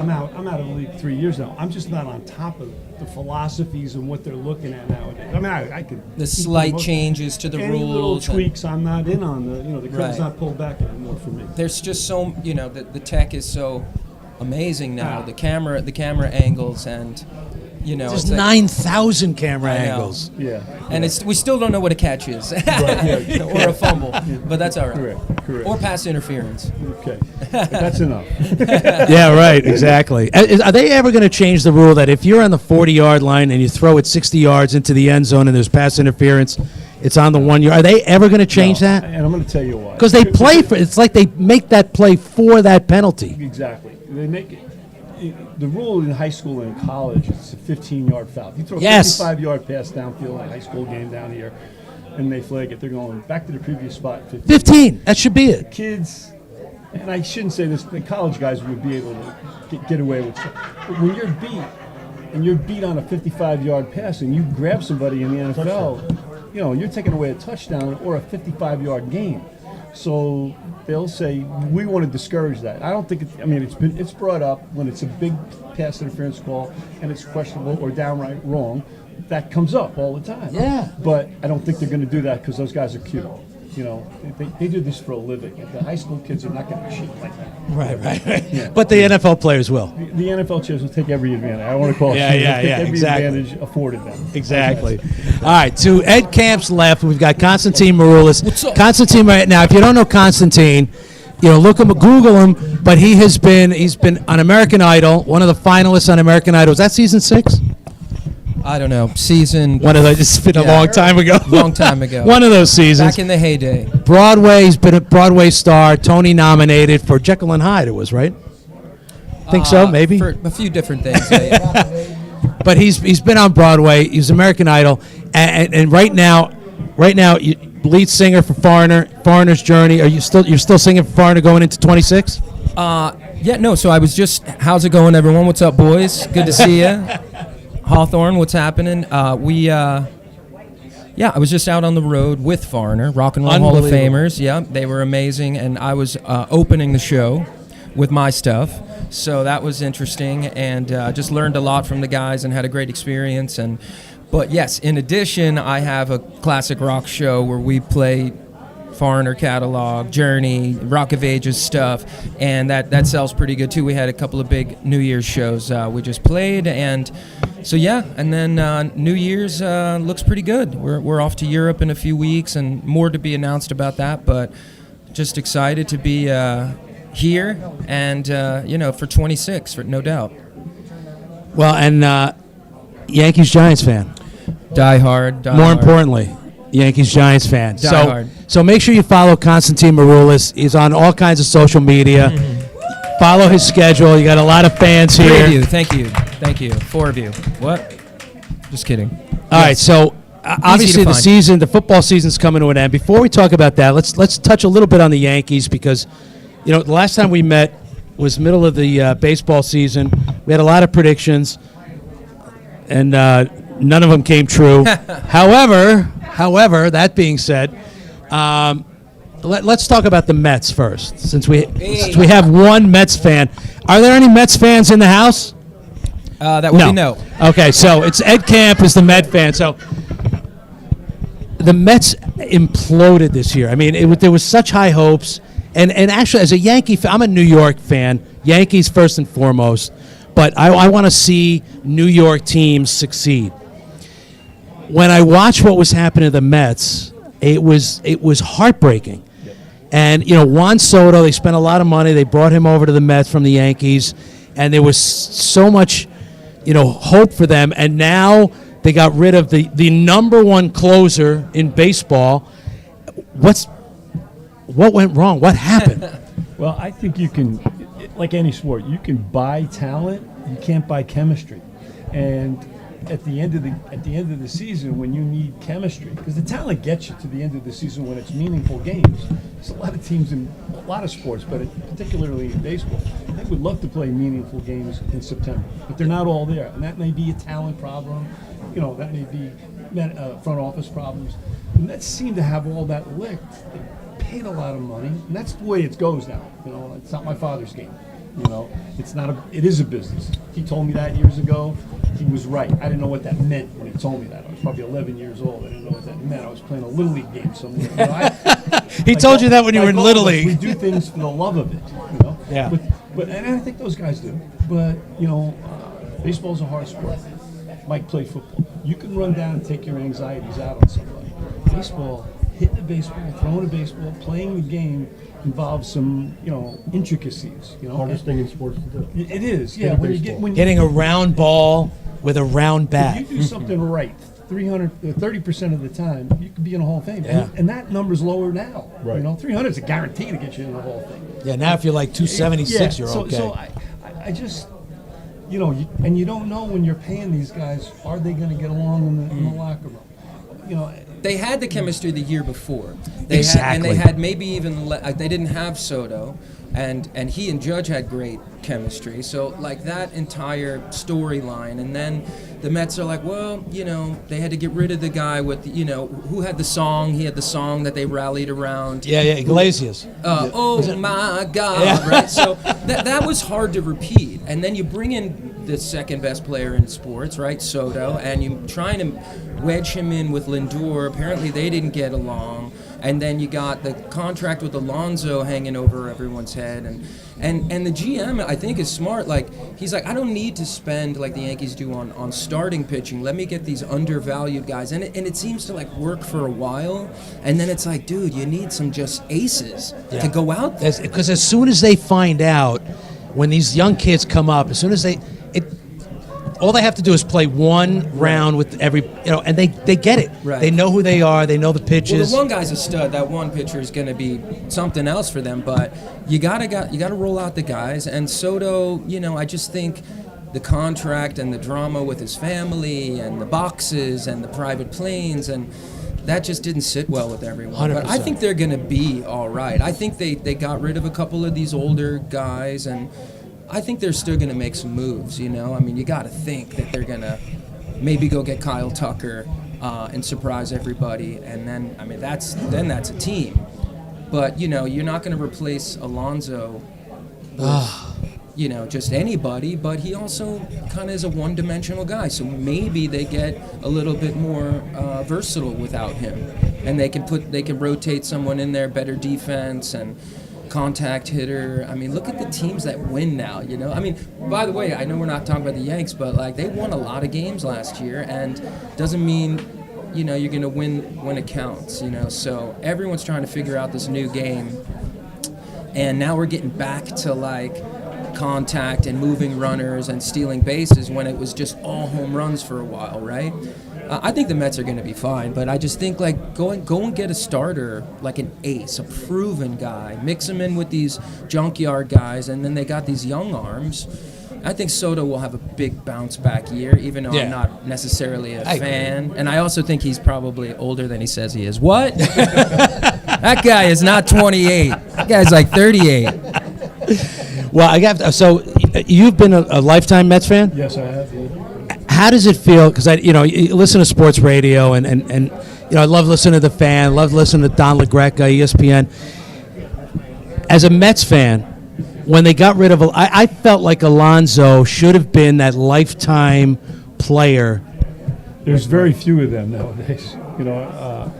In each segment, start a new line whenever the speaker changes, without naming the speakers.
I'm out of the league 3 years now. I'm just not on top of the philosophies and what they're looking at nowadays. I mean, I could
the slight changes to the
any
rules,
little tweaks. I'm not in on the curtain's
Right.
not pulled back anymore for me.
There's just so the tech is so amazing now. The camera angles and
There's
it's like,
9,000 camera
I know.
angles.
Yeah.
and we still don't know what a catch is or a fumble, but that's all right.
Correct.
Or pass interference.
Okay. That's enough.
Yeah, right, exactly. Are they ever going to change the rule that if you're on the 40-yard line and you throw it 60 yards into the end zone and there's pass interference, it's on the 1 yard? Are they ever going to change that?
And I'm going to tell you why.
Because they play for it's like they make that play for that penalty.
Exactly. They make it. The rule in high school and in college is a 15-yard foul. If you throw a
Yes.
55-yard pass downfield in a high school game down here, and they flag it, they're going back to the previous spot.
15. That should be it.
Kids, and I shouldn't say this, the college guys would be able to get away with stuff. But when you're beat on a 55-yard pass and you grab somebody in the NFL, you're taking away a touchdown or a 55-yard gain. So they'll say we want to discourage that. I don't think it's brought up when it's a big pass interference call and it's questionable or downright wrong. That comes up all the time.
Yeah.
But I don't think they're going to do that because those guys are cute. They do this for a living. The high school kids are not going to cheat like that.
Right.
Yeah.
But the NFL players will.
The NFL chairs will take every advantage. I want to call it. Every
exactly.
advantage afforded them.
Exactly. All right, to Ed Camp's left, we've got Constantine Maroulis.
What's up?
Constantine, right now, if you don't know Constantine, look him, Google him. But he's been on American Idol, one of the finalists on American Idol. Was that season 6?
I don't know. Season
One of those. It's been a long time ago.
Long time ago.
One of those seasons.
back in the heyday.
Broadway. He's been a Broadway star. Tony nominated for Jekyll and Hyde. It was right. Think so, maybe.
For a few different things. Yeah.
But he's been on Broadway. He's American Idol, and right now, lead singer for Foreigner's Journey. You're still singing for Foreigner going into 26?
Yeah, no, so I was just, how's it going, everyone? What's up, boys? Good to see you. Hawthorne, what's happening? I was just out on the road with Foreigner, Rock and Roll Hall of Famers. Yeah, they were amazing, and I was opening the show with my stuff, so that was interesting, and just learned a lot from the guys and had a great experience. But yes, in addition, I have a classic rock show where we play Foreigner catalog, Journey, Rock of Ages stuff, and that sells pretty good too. We had a couple of big New Year's shows we just played, and so yeah, and then New Year's looks pretty good. We're off to Europe in a few weeks, and more to be announced about that, but just excited to be here and for 26, for no doubt.
Well, and Yankees Giants fan.
Die hard.
More importantly, Yankees Giants fan.
Die hard.
So make sure you follow Constantine Maroulis. He's on all kinds of social media. Follow his schedule. You got a lot of fans here.
3 of you. Thank you. 4 of you. What? Just kidding.
All right. So obviously the football season's coming to an end. Before we talk about that, let's touch a little bit on the Yankees because the last time we met was middle of the baseball season. We had a lot of predictions, and none of them came true. However, that being said, let's talk about the Mets first, since we have one Mets fan. Are there any Mets fans in the house?
That would be no.
Okay, so it's Ed Camp is the Met fan. So the Mets imploded this year. I mean, there was such high hopes, and actually, as a Yankee fan, I'm a New York fan. Yankees first and foremost, but I want to see New York teams succeed. When I watched what was happening to the Mets, it was heartbreaking. Yep. And Juan Soto, they spent a lot of money. They brought him over to the Mets from the Yankees, and there was so much, hope for them. And now they got rid of the number one closer in baseball. What went wrong? What happened?
Well, I think you can, like any sport, you can buy talent. You can't buy chemistry, and at the end of the season, when you need chemistry, because the talent gets you to the end of the season when it's meaningful games. There's a lot of teams in a lot of sports, but particularly in baseball, they would love to play meaningful games in September, but they're not all there, and that may be a talent problem. That may be front office problems. And that seemed to have all that licked. They paid a lot of money, and that's the way it goes now. It's not my father's game. You know, it is a business. He told me that years ago. He was right. I didn't know what that meant when he told me that. I was probably 11 years old. I didn't know what that meant. I was playing a Little League game somewhere. You know,
He told you that when you were in Little League.
We do things for the love of it, you know?
Yeah.
But and I think those guys do. But, you know, baseball's a hard sport. Mike played football. You can run down and take your anxieties out on somebody. Baseball, hitting a baseball, throwing a baseball, playing the game involves some, you know, intricacies. You know,
Hardest thing in sports to do.
it is. Yeah,
Hitting a round ball with a round bat.
if you do something right, 30% of the time, you could be in the Hall of Fame.
Yeah.
And that number's lower now.
Right.
You know, 300 is a guarantee to get you in the Hall of Fame.
Yeah, now if you're like 276, you're okay.
So I just, you know, and you don't know when you're paying these guys, are they going to get along in the locker room? You know,
They had the chemistry the year before.
Exactly.
They had maybe even they didn't have Soto, and he and Judge had great chemistry. So like that entire storyline, and then the Mets are like, well, you know, they had to get rid of the guy with, you know, who had the song. He had the song that they rallied around.
Yeah, Iglesias.
Oh my God!
Yeah.
Right. So that was hard to repeat. And then you bring in the second best player in sports, right, Soto, and you're trying to wedge him in with Lindor. Apparently they didn't get along. And then you got the contract with Alonso hanging over everyone's head, and the GM I think is smart. Like he's like, I don't need to spend like the Yankees do on starting pitching. Let me get these undervalued guys, and it seems to like work for a while, and then it's like, dude, you need some just aces to go out there.
Because as soon as they find out, when these young kids come up, as soon as all they have to do is play one round with every, you know, and they get it.
Right.
They know who they are. They know the pitches.
Well, the one guy's a stud. That one pitcher is going to be something else for them. But you gotta roll out the guys. And Soto, you know, I just think the contract and the drama with his family and the boxes and the private planes and that just didn't sit well with everyone.
100%.
But I think they're going to be all right. I think they got rid of a couple of these older guys, and I think they're still going to make some moves, you know? I mean, you got to think that they're going to maybe go get Kyle Tucker and surprise everybody, and then, I mean, that's a team. But, you know, you're not going to replace Alonso with, you know, just anybody, but he also kind of is a one-dimensional guy, so maybe they get a little bit more versatile without him, and they can rotate someone in there, better defense, and contact hitter. I mean, look at the teams that win now, you know? I mean, by the way, I know we're not talking about the Yanks, but like they won a lot of games last year, and doesn't mean, you know, you're going to win when it counts, you know? So everyone's trying to figure out this new game, and now we're getting back to like contact and moving runners and stealing bases when it was just all home runs for a while, right? I think the Mets are going to be fine, but I just think like go and get a starter, like an ace, a proven guy, mix them in with these junkyard guys, and then they got these young arms. I think Soto will have a big bounce back year, even though I'm not necessarily a fan. And I also think he's probably older than he says he is. What? That guy is not 28. That guy's like 38.
Well, so you've been a lifetime Mets fan?
Yes, I have. Yeah.
How does it feel? Because you listen to sports radio, and you know, I love listening to the Fan, love listening to Don LaGreca, ESPN. As a Mets fan, when they got rid of, I felt like Alonso should have been that lifetime player.
There's very few of them nowadays. You know,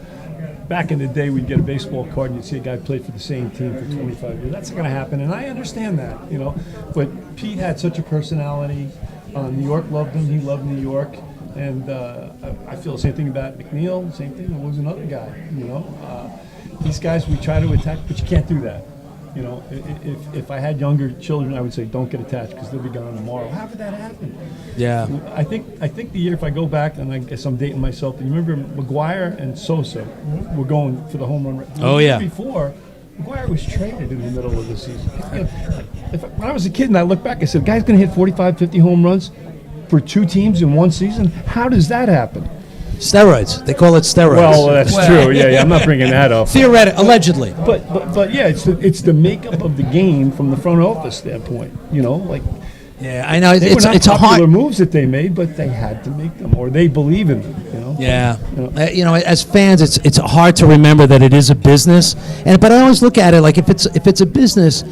back in the day, we'd get a baseball card and you'd see a guy play for the same team for 25 years. That's not going to happen, and I understand that, you know. But Pete had such a personality. New York loved him. He loved New York. And I feel the same thing about McNeil. Same thing. There was another guy, you know. These guys, we try to attack, but you can't do that. You know, if I had younger children, I would say don't get attached because they'll be gone tomorrow. How could that happen?
Yeah.
I think the year, if I go back, and I guess I'm dating myself, you remember McGuire and Sosa were going for the home run.
Oh, yeah.
Before, McGuire was traded in the middle of the season. You know, when I was a kid and I look back, I said, guy's going to hit 45, 50 home runs for two teams in one season? How does that happen?
Steroids. They call it steroids.
Well, that's true. Yeah, I'm not bringing that up.
Theoretically, allegedly.
But yeah, it's the makeup of the game from the front office standpoint. You know, like.
Yeah, I know.
They were not
it's a
popular
hard
moves that they made, but they had to make them, or they believe in them. You know.
Yeah, you know, as fans, it's hard to remember that it is a business, but I always look at it like if it's a business,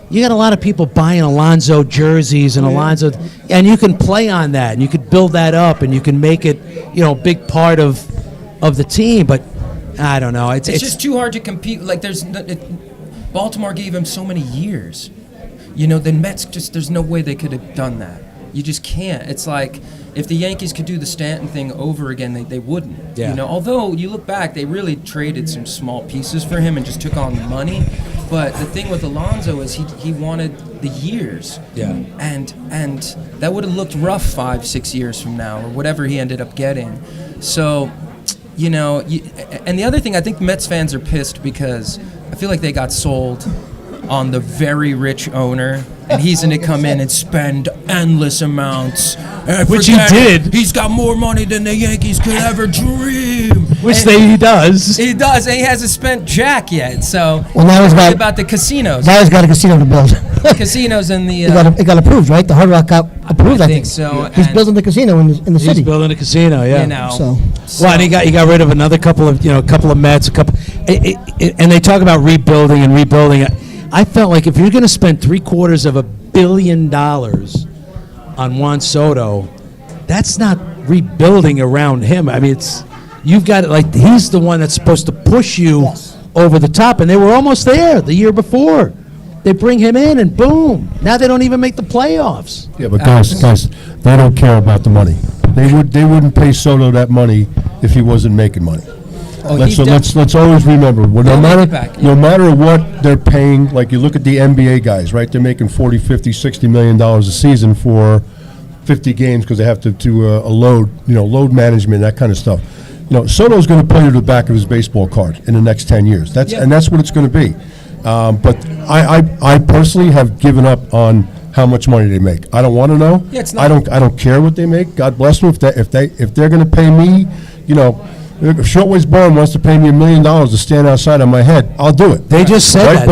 you got a lot of people buying Alonso jerseys and Alonso, and you can play on that, and you could build that up, and you can make it, a big part of the team. But I don't know. It's
just too hard to compete. Like Baltimore gave him so many years. The Mets there's no way they could have done that. You just can't. It's like if the Yankees could do the Stanton thing over again, they wouldn't.
Yeah.
Although you look back, they really traded some small pieces for him and just took on the money. But the thing with Alonso is he wanted the years.
Yeah.
And that would have looked rough 5-6 years from now, or whatever he ended up getting. So, and the other thing, I think Mets fans are pissed because I feel like they got sold on the very rich owner, and he's going to come in and spend endless amounts.
Which he did.
He's got more money than the Yankees could ever dream.
Which he does.
He does, and he hasn't spent jack yet. So,
now he's
about the casinos.
Now he's got a casino to build.
Casinos in the...
it got approved, right? The Hard Rock got approved, I think.
So.
He's building the casino in the city.
He's building a casino, yeah.
So.
And he got rid of another couple of Mets, and they talk about rebuilding and rebuilding. I felt like if you're going to spend $750 million on Juan Soto, that's not rebuilding around him. I mean, you've got it like he's the one that's supposed to push you over the top, and they were almost there the year before. They bring him in, and boom! Now they don't even make the playoffs.
Yeah, but guys, they don't care about the money. They wouldn't pay Soto that money if he wasn't making money. Let's always remember, no matter what they're paying, like you look at the NBA guys, right? They're making $40, $50, $60 million a season for 50 games because they have to do a load management, that kind of stuff. Soto's going to play to the back of his baseball card in the next 10 years. And that's what it's going to be. But I personally have given up on how much money they make. I don't want to know.
Yeah,
I don't care what they make. God bless them. If they're going to pay me, if Shortway's Barn wants to pay me $1 million to stand outside on my head, I'll do it.
They just said that.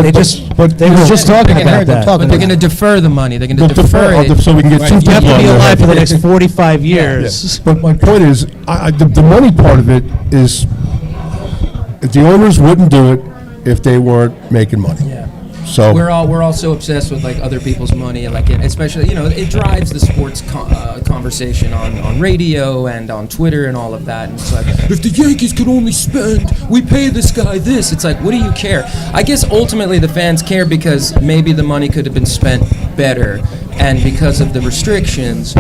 They were just talking about that.
But they're going to defer the money. They're going to defer it.
So we can get 2
You have
people
to be
on
alive
there.
for the next 45 years.
Yeah. But my point is, the money part of it is, if the owners wouldn't do it if they weren't making money.
Yeah.
So
we're all so obsessed with like other people's money, and like especially it drives the sports conversation on radio and on Twitter and all of that. And it's like, if the Yankees could only spend, we pay this guy this. It's like, what do you care? I guess ultimately the fans care because maybe the money could have been spent better, and because of the restrictions.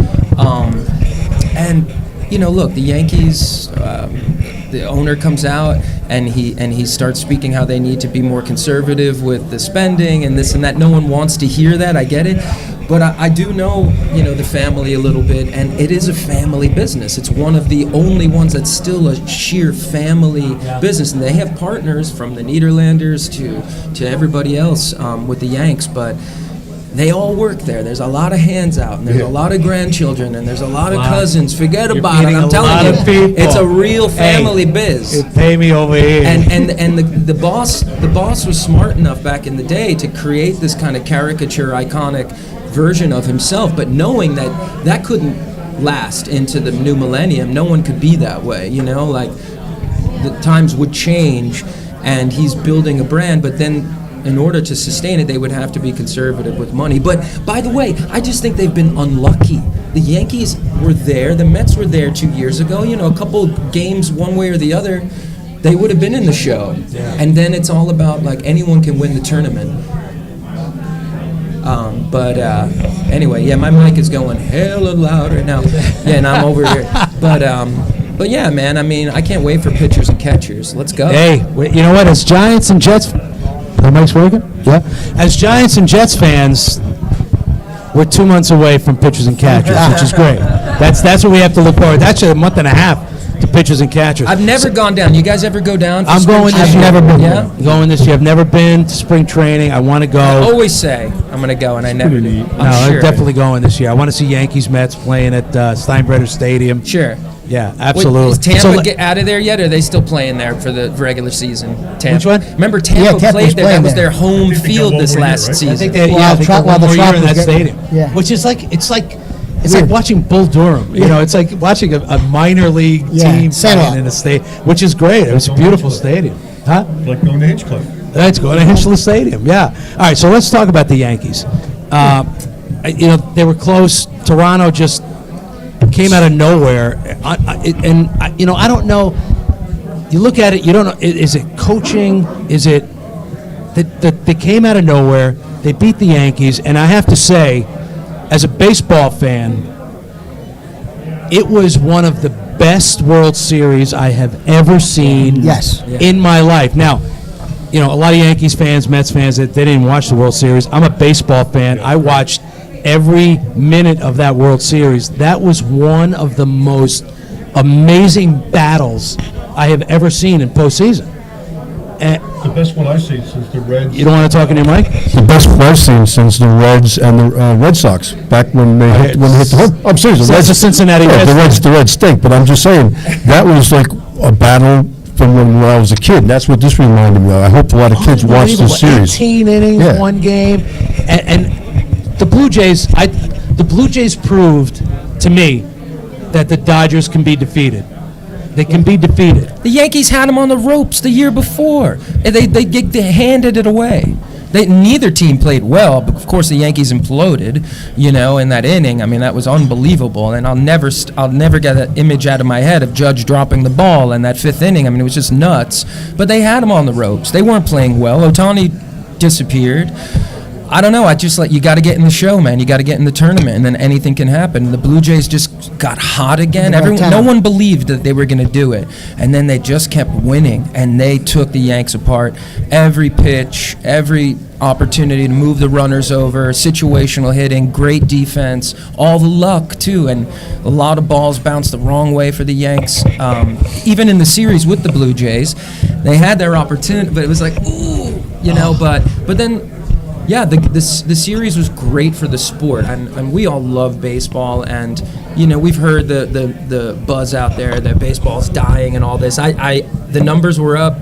And look, the Yankees. The owner comes out and he starts speaking how they need to be more conservative with the spending and this and that. No one wants to hear that. I get it, but I do know the family a little bit, and it is a family business. It's one of the only ones that's still a sheer family business, and they have partners from the Nederlanders to everybody else with the Yanks, but. They all work there. There's a lot of hands out, and there's a lot of grandchildren, and there's a lot of cousins. Forget about it. I'm telling you, it's a real family biz.
Pay me over here.
And the boss was smart enough back in the day to create this kind of caricature, iconic version of himself, but knowing that couldn't last into the new millennium. No one could be that way, like the times would change, and he's building a brand, but then. In order to sustain it, they would have to be conservative with money. But, by the way, I just think they've been unlucky. The Yankees were there. The Mets were there 2 years ago. A couple games one way or the other, they would have been in the show. Yeah. And then it's all about, like, anyone can win the tournament. Anyway, yeah, my mic is going hella louder now. Yeah, and I'm over here. But yeah, man, I mean, I can't wait for pitchers and catchers. Let's go.
Hey, you know what? As Giants and Jets... The mic's working? Yeah. As Giants and Jets fans, we're 2 months away from pitchers and catchers, which is great. That's what we have to look forward. That's a month and a half to pitchers and catchers.
I've never gone down. You guys ever go down?
I'm going this year.
I've never been.
Yeah?
Going this year. I've never been to spring training. I want to go.
I always say I'm going to go, and I never do.
I'm definitely going this year. I want to see Yankees Mets playing at Steinbrenner Stadium.
Sure.
Yeah, absolutely.
Wait, is Tampa get out of there yet, or are they still playing there for the regular season? Tampa.
Which one?
Remember, Tampa played there. That was their home field this last season.
I think they got one more year in that stadium.
Yeah.
Which is like, it's like watching Bull Durham. It's like watching a minor league team playing in a stadium, which is great. It was a beautiful stadium. Huh?
Like going to H Club.
Let's go to Hinchley Stadium. Yeah. All right. So let's talk about the Yankees. They were close. Toronto just came out of nowhere, I don't know. You look at it, you don't know. Is it coaching? Is it that they came out of nowhere? They beat the Yankees, and I have to say, as a baseball fan, it was one of the best World Series I have ever seen in my life. Now, a lot of Yankees fans, Mets fans, they didn't watch the World Series. I'm a baseball fan. I watched every minute of that World Series. That was one of the most amazing battles I have ever seen in postseason.
The best one I've seen since the Reds.
You don't want to talk in your mic?
The best one I've seen since the Reds and the Red Sox back when they hit the home. I'm serious.
That's the Cincinnati Reds.
The Reds stink, but I'm just saying that was like a battle from when I was a kid. And that's what this reminded me of. I hope a lot of kids watch this series.
18 innings, one game, and the Blue Jays proved to me that the Dodgers can be defeated. They can be defeated.
The Yankees had them on the ropes the year before. And they handed it away. Neither team played well, but of course the Yankees imploded, in that inning. I mean, that was unbelievable, and I'll never get that image out of my head of Judge dropping the ball in that fifth inning. I mean, it was just nuts. But they had them on the ropes. They weren't playing well. Ohtani disappeared. I don't know. You got to get in the show, man. You got to get in the tournament, and then anything can happen. The Blue Jays just got hot again. No one believed that they were going to do it, and then they just kept winning, and they took the Yanks apart. Every pitch, every opportunity to move the runners over, situational hitting, great defense, all the luck too, and a lot of balls bounced the wrong way for the Yanks. Even in the series with the Blue Jays, they had their opportunity, but it was like, ooh, But then. Yeah, the series was great for the sport, and we all love baseball, and we've heard the buzz out there that baseball's dying and all this. The numbers were up,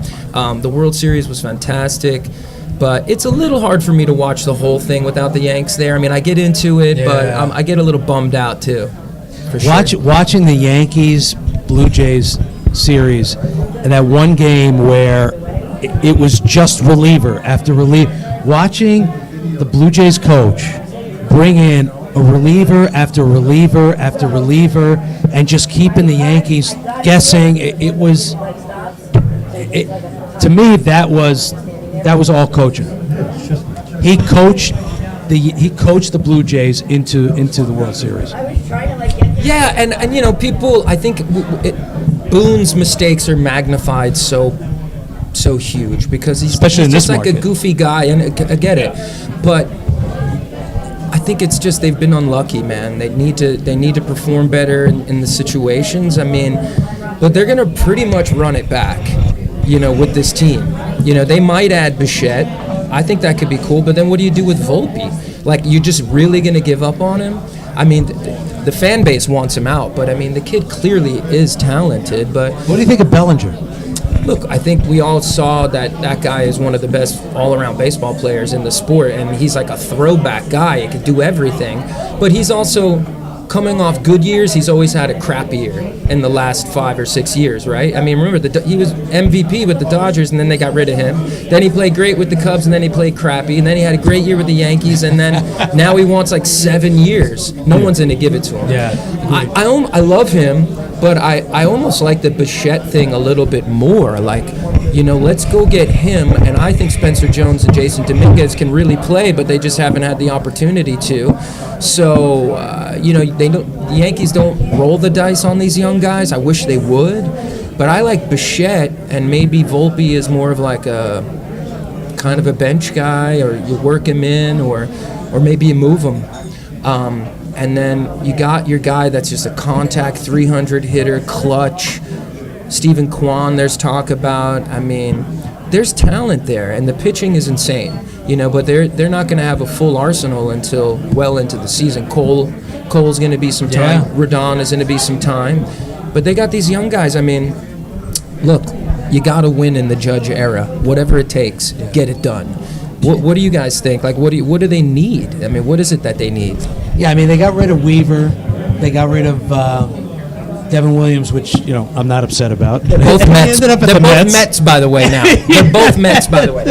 the World Series was fantastic, but it's a little hard for me to watch the whole thing without the Yanks there. I mean, I get into it, but I get a little bummed out too. For sure.
Watching the Yankees Blue Jays series, and that one game where it was just reliever after reliever. Watching the Blue Jays coach bring in a reliever after reliever after reliever and just keeping the Yankees guessing, to me that was all coaching. He coached the Blue Jays into the World Series.
Yeah, and people, I think Boone's mistakes are magnified so huge because he's just like a goofy guy, and I get it, but I think it's just they've been unlucky, man. They need to perform better in the situations. I mean, but they're gonna pretty much run it back, with this team. They might add Bichette. I think that could be cool, but then what do you do with Volpe? Like, you just really gonna give up on him? I mean, the fan base wants him out, but I mean, the kid clearly is talented. But
what do you think of Bellinger?
Look, I think we all saw that guy is one of the best all-around baseball players in the sport, and he's like a throwback guy. He could do everything, but he's also coming off good years. He's always had a crappy year in the last 5 or 6 years, right? I mean, remember, he was MVP with the Dodgers, and then they got rid of him. Then he played great with the Cubs, and then he played crappy, and then he had a great year with the Yankees, and then now he wants like 7 years. No one's going to give it to him.
Yeah,
I love him. But I almost like the Bichette thing a little bit more. Like, let's go get him. And I think Spencer Jones and Jason Dominguez can really play, but they just haven't had the opportunity to. So, the Yankees don't roll the dice on these young guys. I wish they would. But I like Bichette, and maybe Volpe is more of like a kind of a bench guy, or you work him in, or maybe you move him. And then you got your guy that's just a contact 300 hitter, clutch. Stephen Kwan, there's talk about. I mean, there's talent there, and the pitching is insane. But they're not going to have a full arsenal until well into the season. Cole's going to be some time.
Yeah.
Rodon is going to be some time. But they got these young guys. I mean, look, you got to win in the Judge era. Whatever it takes, get it done. What do you guys think? Like, what do they need? I mean, what is it that they need?
Yeah, I mean, they got rid of Weaver. They got rid of Devin Williams, which I'm not upset about.
Both
He
Mets.
ended up at
They're
the
both
Mets.
Mets, by the way. Now they're both Mets, by the way.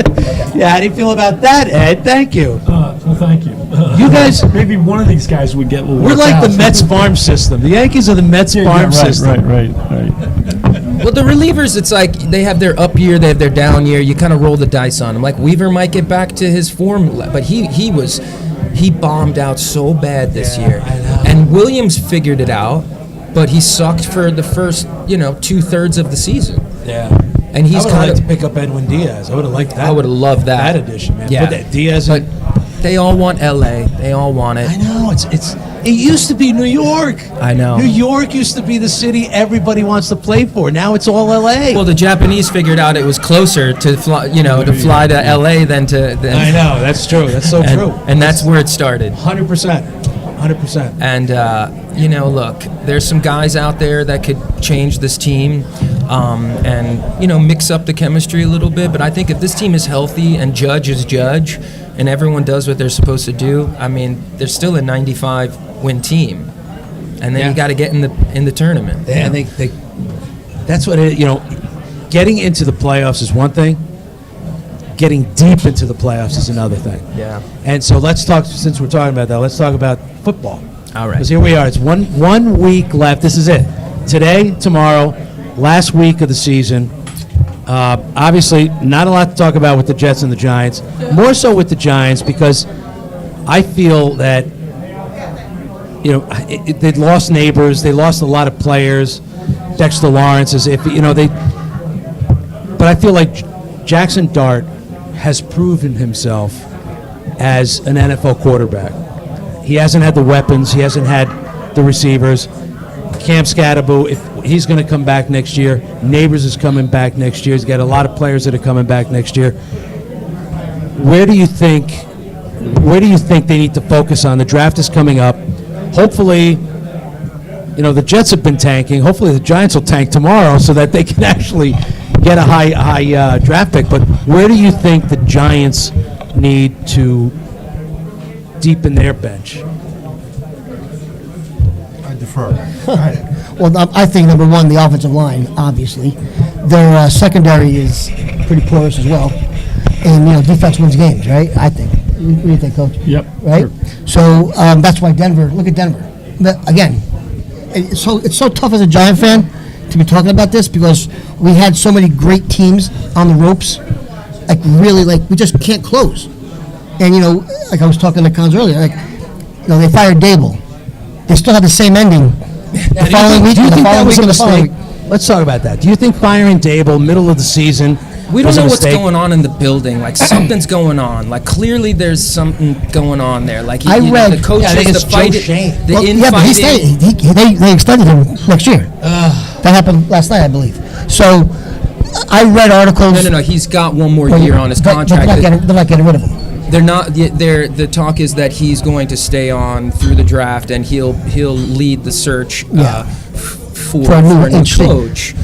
Yeah, how do you feel about that, Ed? Thank you.
Well, thank you.
You guys,
Maybe one of these guys would get a little
we're
worked
like
out.
the Mets farm system. The Yankees are the Mets
Yeah,
farm
right,
system.
right.
Well, the relievers, it's like they have their up year, they have their down year. You kind of roll the dice on them. Like Weaver might get back to his form, but he bombed out so bad this year.
I know.
And Williams figured it out, but he sucked for the first 2/3 of the season.
Yeah.
And he's
I would have
kind
liked
of.
to pick up Edwin Diaz. I would have liked that.
I would have loved that.
That addition, man.
Yeah.
Put that Diaz
But
in.
they all want LA. They all want it.
I know. It used to be New York.
I know.
New York used to be the city everybody wants to play for. Now it's all LA.
Well, the Japanese figured out it was closer to fly, to fly to LA than to.
I know. That's true. That's so true.
And that's where it started.
100%. 100%.
And, look, there's some guys out there that could change this team and mix up the chemistry a little bit. But I think if this team is healthy and Judge is Judge and everyone does what they're supposed to do, I mean, they're still a 95-win team. And then
Yeah.
you got to get in the tournament.
I think that's what getting into the playoffs is one thing. Getting deep into the playoffs is another thing.
Yeah.
And so let's talk, since we're talking about that, let's talk about football.
All right.
Because here we are. It's one week left. This is it. Today, tomorrow, last week of the season. Obviously, not a lot to talk about with the Jets and the Giants. More so with the Giants because I feel that, they lost neighbors. They lost a lot of players. Dexter Lawrence, as if, But I feel like Jackson Dart has proven himself as an NFL quarterback. He hasn't had the weapons. He hasn't had the receivers. Cam Scatterbo, if he's going to come back next year. Neighbors is coming back next year. He's got a lot of players that are coming back next year. Where do you think they need to focus on? The draft is coming up. Hopefully, the Jets have been tanking. Hopefully the Giants will tank tomorrow so that they can actually get a high draft pick. But where do you think the Giants need to deepen their bench?
I defer.
Well, I think number one, the offensive line, obviously. Their secondary is pretty porous as well. And, defense wins games, right? I think. What do you think, Coach?
Yep.
Right?
Sure.
So that's why look at Denver. But again, it's so tough as a Giant fan to be talking about this because we had so many great teams on the ropes. We just can't close. And, like I was talking to Cons earlier, they fired Dable. They still have the same ending. The following week,
do you
the
think that
following
was
week,
a
and the following
mistake?
week.
Let's talk about that. Do you think firing Dable middle of the season
We don't
was a
know what's
mistake?
going on in the building. Like something's going on. Like clearly there's something going on there. Like
I read-
the coaches,
Yeah, I think it's
the
Joe
fighting,
Shane.
the
Well, yeah, but he's
infighting.
staying. They extended him next year. That happened last night, I believe. So I read articles.
No. He's got one more year on his
but
contract.
They're not getting rid of him.
They're not. The talk is that he's going to stay on through the draft, and he'll lead the search for
For a new
a new
HC.
coach.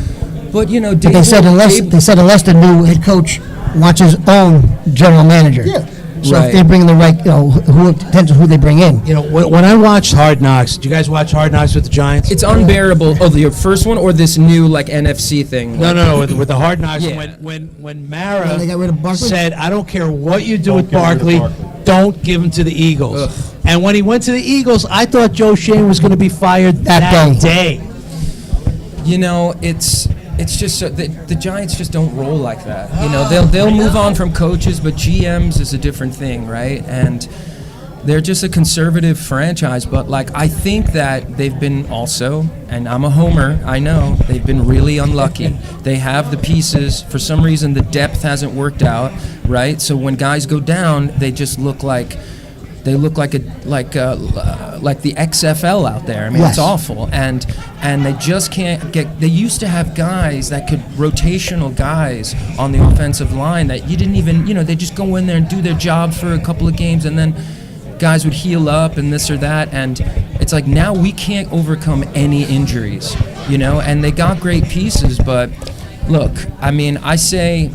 But
But they said unless the new head coach wants his own general manager.
Yeah.
So
Right.
if they bring the right, who depends on who they bring in.
When I watched Hard Knocks, did you guys watch Hard Knocks with the Giants?
it's unbearable. Oh, the first one or this new NFC thing?
No. With the Hard Knocks,
Yeah.
when Mara
When they got rid of Barkley?
said, "I don't care what you do with
get rid of
Barkley,
Barkley."
don't give him to the Eagles."
Ugh.
And when he went to the Eagles, I thought Joe Shane was going to be fired that day.
It's just so the Giants just don't roll like that. They'll move on from coaches, but GMs is a different thing, right? And they're just a conservative franchise. But I think that they've been also, and I'm a homer, I know they've been really unlucky. They have the pieces. For some reason, the depth hasn't worked out, right? So when guys go down, they just look like. They look like the XFL out there. I mean,
Yes.
it's awful, and they just can't get. They used to have guys that could rotational guys on the offensive line that you didn't even. They just go in there and do their job for a couple of games, and then guys would heal up and this or that, and it's like now we can't overcome any injuries, And they got great pieces, but look, I mean, I say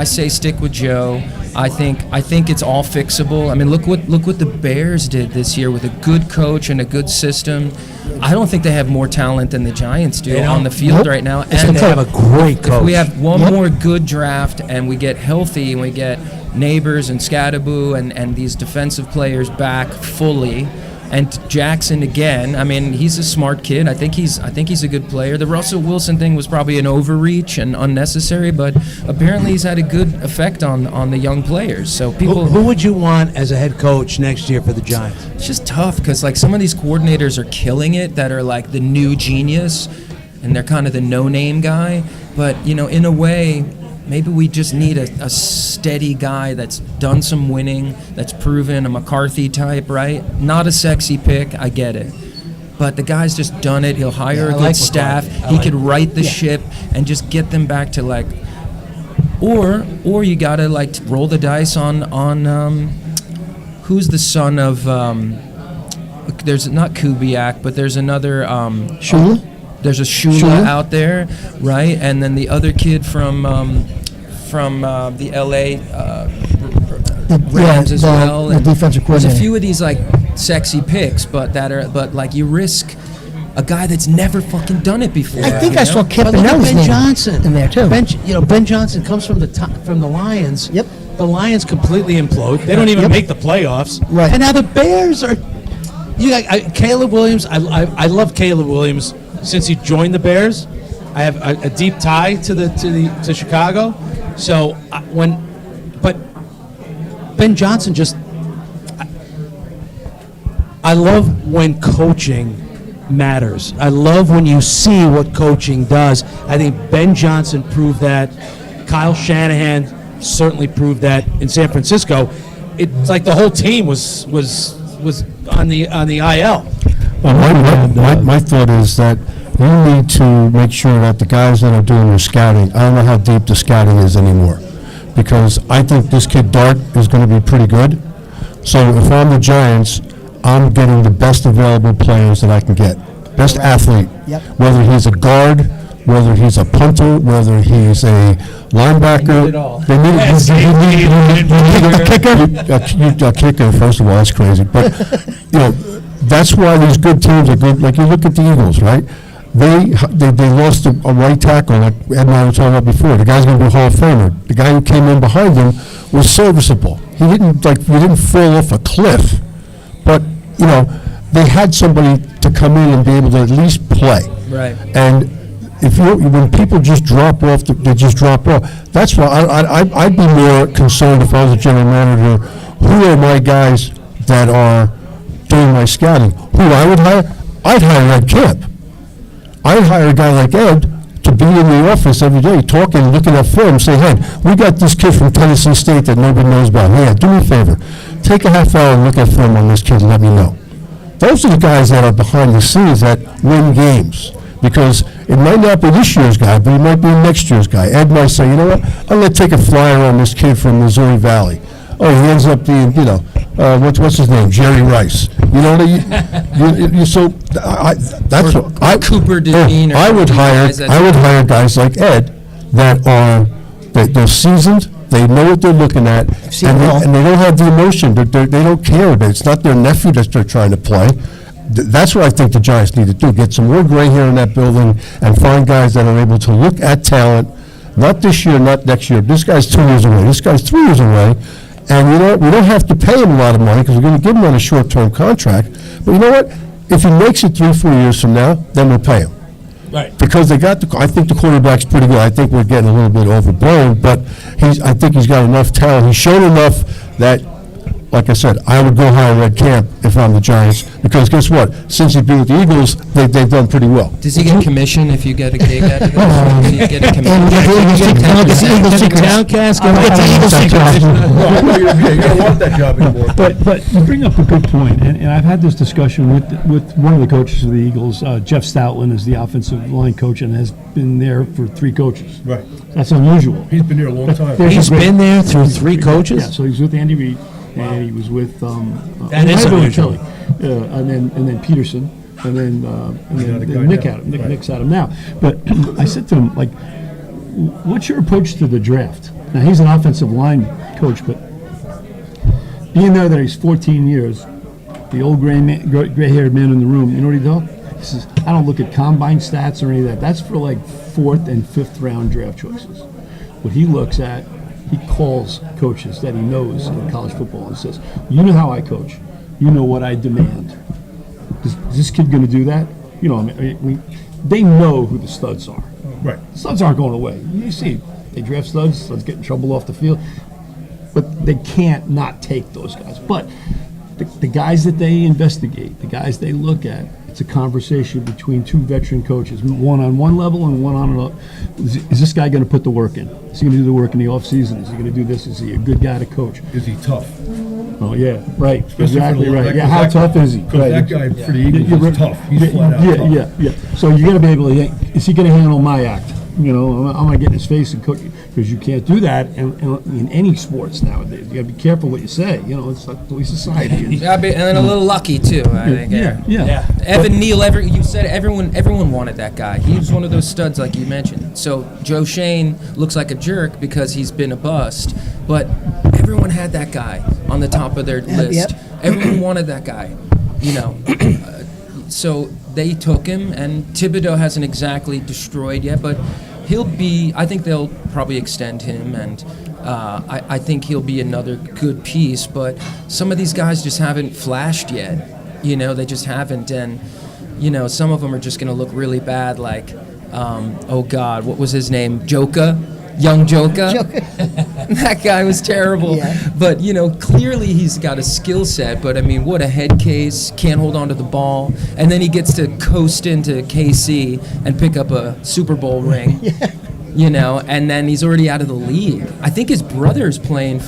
stick with Joe. I think it's all fixable. I mean, look what the Bears did this year with a good coach and a good system. I don't think they have more talent than the Giants do
They don't?
on the field
Nope.
right now.
It's going to have a great coach.
if we have one
Yep.
more good draft and we get healthy and we get Neighbors and Scadaboo and these defensive players back fully, and Jackson again. I mean, he's a smart kid. I think he's a good player. The Russell Wilson thing was probably an overreach and unnecessary, but apparently he's had a good effect on the young players. So people,
Who would you want as a head coach next year for the Giants?
it's just tough because like some of these coordinators are killing it that are like the new genius, and they're kind of the no-name guy. But in a way, maybe we just need a steady guy that's done some winning, that's proven, a McCarthy type, right? Not a sexy pick, I get it. But the guy's just done it. He'll hire a good
like
staff.
McCarthy.
He could right the ship and just get them back to like, or you gotta like roll the dice on who's the son of there's not Kubiak, but there's another
Shula?
there's a Shula out there, right? And then the other kid from the LA Rams as well.
The
And
defensive
there's a
coordinator.
few of these like sexy picks, but like you risk a guy that's never fucking done it before.
I think I saw
But look at
Campanelli's
Ben
name
Johnson
in there too.
Ben Johnson comes from the Lions.
Yep.
The Lions completely implode. They don't even
Yep.
make the playoffs.
Right.
And now the Bears are. Caleb Williams. I love Caleb Williams since he joined the Bears. I have a deep tie to Chicago. So but Ben Johnson just. I love when coaching matters. I love when you see what coaching does. I think Ben Johnson proved that. Kyle Shanahan certainly proved that in San Francisco. It's like the whole team was on the IL.
Well, my thought is that you need to make sure that the guys that are doing the scouting, I don't know how deep the scouting is anymore, because I think this kid Dart is going to be pretty good. So if I'm the Giants, I'm getting the best available players that I can get. Best athlete.
Yep.
Whether he's a guard, whether he's a punter, whether he's a linebacker.
They need it all.
They need a kicker, first of all, that's crazy. But, that's why these good teams are good. Like you look at the Eagles, right? They lost a right tackle, like Ed and I were talking about before. The guy's going to be a Hall of Famer. The guy who came in behind him was serviceable. He didn't fall off a cliff. But, they had somebody to come in and be able to at least play.
Right.
And when people just drop off, they just drop off. That's why I'd be more concerned if I was a general manager. Who are my guys that are doing my scouting? Who I would hire? I'd hire Ed Camp. I'd hire a guy like Ed to be in the office every day, talking, looking at film, say, hey, we got this kid from Tennessee State that nobody knows about. Yeah, do me a favor. Take a half hour and look at film on this kid and let me know. Those are the guys that are behind the scenes that win games. Because it might not be this year's guy, but he might be next year's guy. Ed might say, you know what, I'm going to take a flyer on this kid from Missouri Valley. Oh, he ends up being, what's his name, Jerry Rice. You know that's what I
Cooper Devine.
I would hire guys like Ed they're seasoned. They know what they're looking at, and they don't have the emotion. They don't care. It's not their nephew that they're trying to play. That's what I think the Giants need to do, get some more gray hair in that building and find guys that are able to look at talent, not this year, not next year. This guy's 2 years away. This guy's 3 years away. And we don't have to pay him a lot of money because we're going to give him on a short-term contract. But you know what? If he makes it 3-4 years from now, then we'll pay him.
Right.
Because I think the quarterback's pretty good. I think we're getting a little bit overblown, but I think he's got enough talent. He's shown enough that, like I said, I would go hire Red Camp if I'm the Giants, because guess what? Since he's been with the Eagles, they've done pretty well.
Does he get commission if you get a gig out of this? Does he get a commission?
Towncast.
You don't want that job anymore.
But you bring up a good point, and I've had this discussion with one of the coaches of the Eagles. Jeff Stoutland is the offensive line coach and has been there for 3 coaches.
Right.
That's unusual.
He's been there a long time.
He's been there through 3 coaches?
Yeah, so he was with Andy Reid, and he was with
That is unusual.
Kelly, and then Peterson, and then Nick's had him now. But I said to him, like, what's your approach to the draft? Now, he's an offensive line coach, but being there that he's 14 years, the old gray-haired man in the room, you know what he does? He says, I don't look at combine stats or any of that. That's for like 4th and 5th round draft choices. What he looks at, he calls coaches that he knows in college football and says, you know how I coach. You know what I demand. Is this kid going to do that? You know, they know who the studs are.
Right.
The studs aren't going away. You see, they draft studs get in trouble off the field. But they can't not take those guys. But the guys that they investigate, the guys they look at, it's a conversation between 2 veteran coaches, one on one level and one on another. Is this guy going to put the work in? Is he going to do the work in the offseason? Is he going to do this? Is he a good guy to coach?
Is he tough?
Oh, yeah, right.
Especially
Exactly
for the-
right. Yeah, how tough is he?
Because
Right.
that guy for the Eagles is tough. He's flat out tough.
Yeah. So you got to be able to. Is he going to handle my act? You know, I'm going to get in his face and coach, because you can't do that in any sports nowadays. You got to be careful what you say. You know, it's like the way society is.
And then a little lucky too, I think.
Yeah.
Evan Neal, you said everyone wanted that guy. He was one of those studs, like you mentioned. So Joe Shane looks like a jerk because he's been a bust, but everyone had that guy on the top of their list.
Yep.
Everyone wanted that guy, you know. So they took him, and Thibodeau hasn't exactly destroyed yet, but he'll be. I think they'll probably extend him, and I think he'll be another good piece. But some of these guys just haven't flashed yet. You know, they just haven't, and you know, some of them are just going to look really bad. Like, oh God, what was his name? Young Joka. That guy was terrible.
Yeah.
But, you know, clearly he's got a skill set. But, I mean, what a head case. Can't hold on to the ball. And then he gets to coast into KC and pick up a Super Bowl ring.
Yeah.
You know, and then he's already out of the league. I think his brother's playing in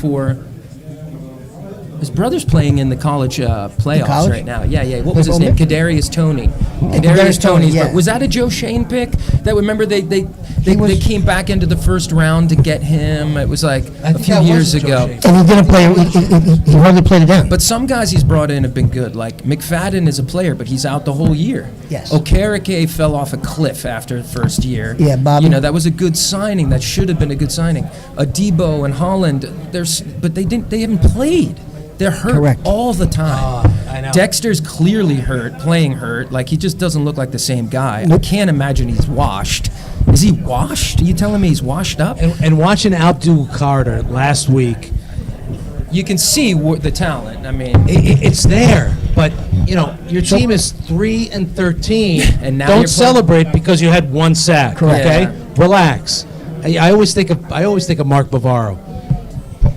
the college playoffs
college?
right now. Yeah. What was his
Football
name?
mix?
Kadarius Toney.
Kadarius Toney,
Toney's
yeah.
brother. Was that a Joe Shane pick? That remember they came back into the first round to get him. It was like a few years ago.
And he didn't play. He hardly played it down.
But some guys he's brought in have been good. Like McFadden is a player, but he's out the whole year.
Yes.
Okereke fell off a cliff after the first year.
Yeah, Bobby.
You know, that was a good signing. That should have been a good signing. Adebo and Holland, but they haven't played. They're hurt
Correct.
all the time.
I know.
Dexter's clearly playing hurt. Like, he just doesn't look like the same guy. I can't imagine he's washed. Is he washed? Are you telling me he's washed up?
And watching Abdul Carter last week,
You can see the talent. I mean,
it's there. But, you know, your team is 3-13.
And now
don't
you're
celebrate because you had 1 sack.
Correct.
Okay?
Yeah.
Relax. I always think of Mark Bavaro.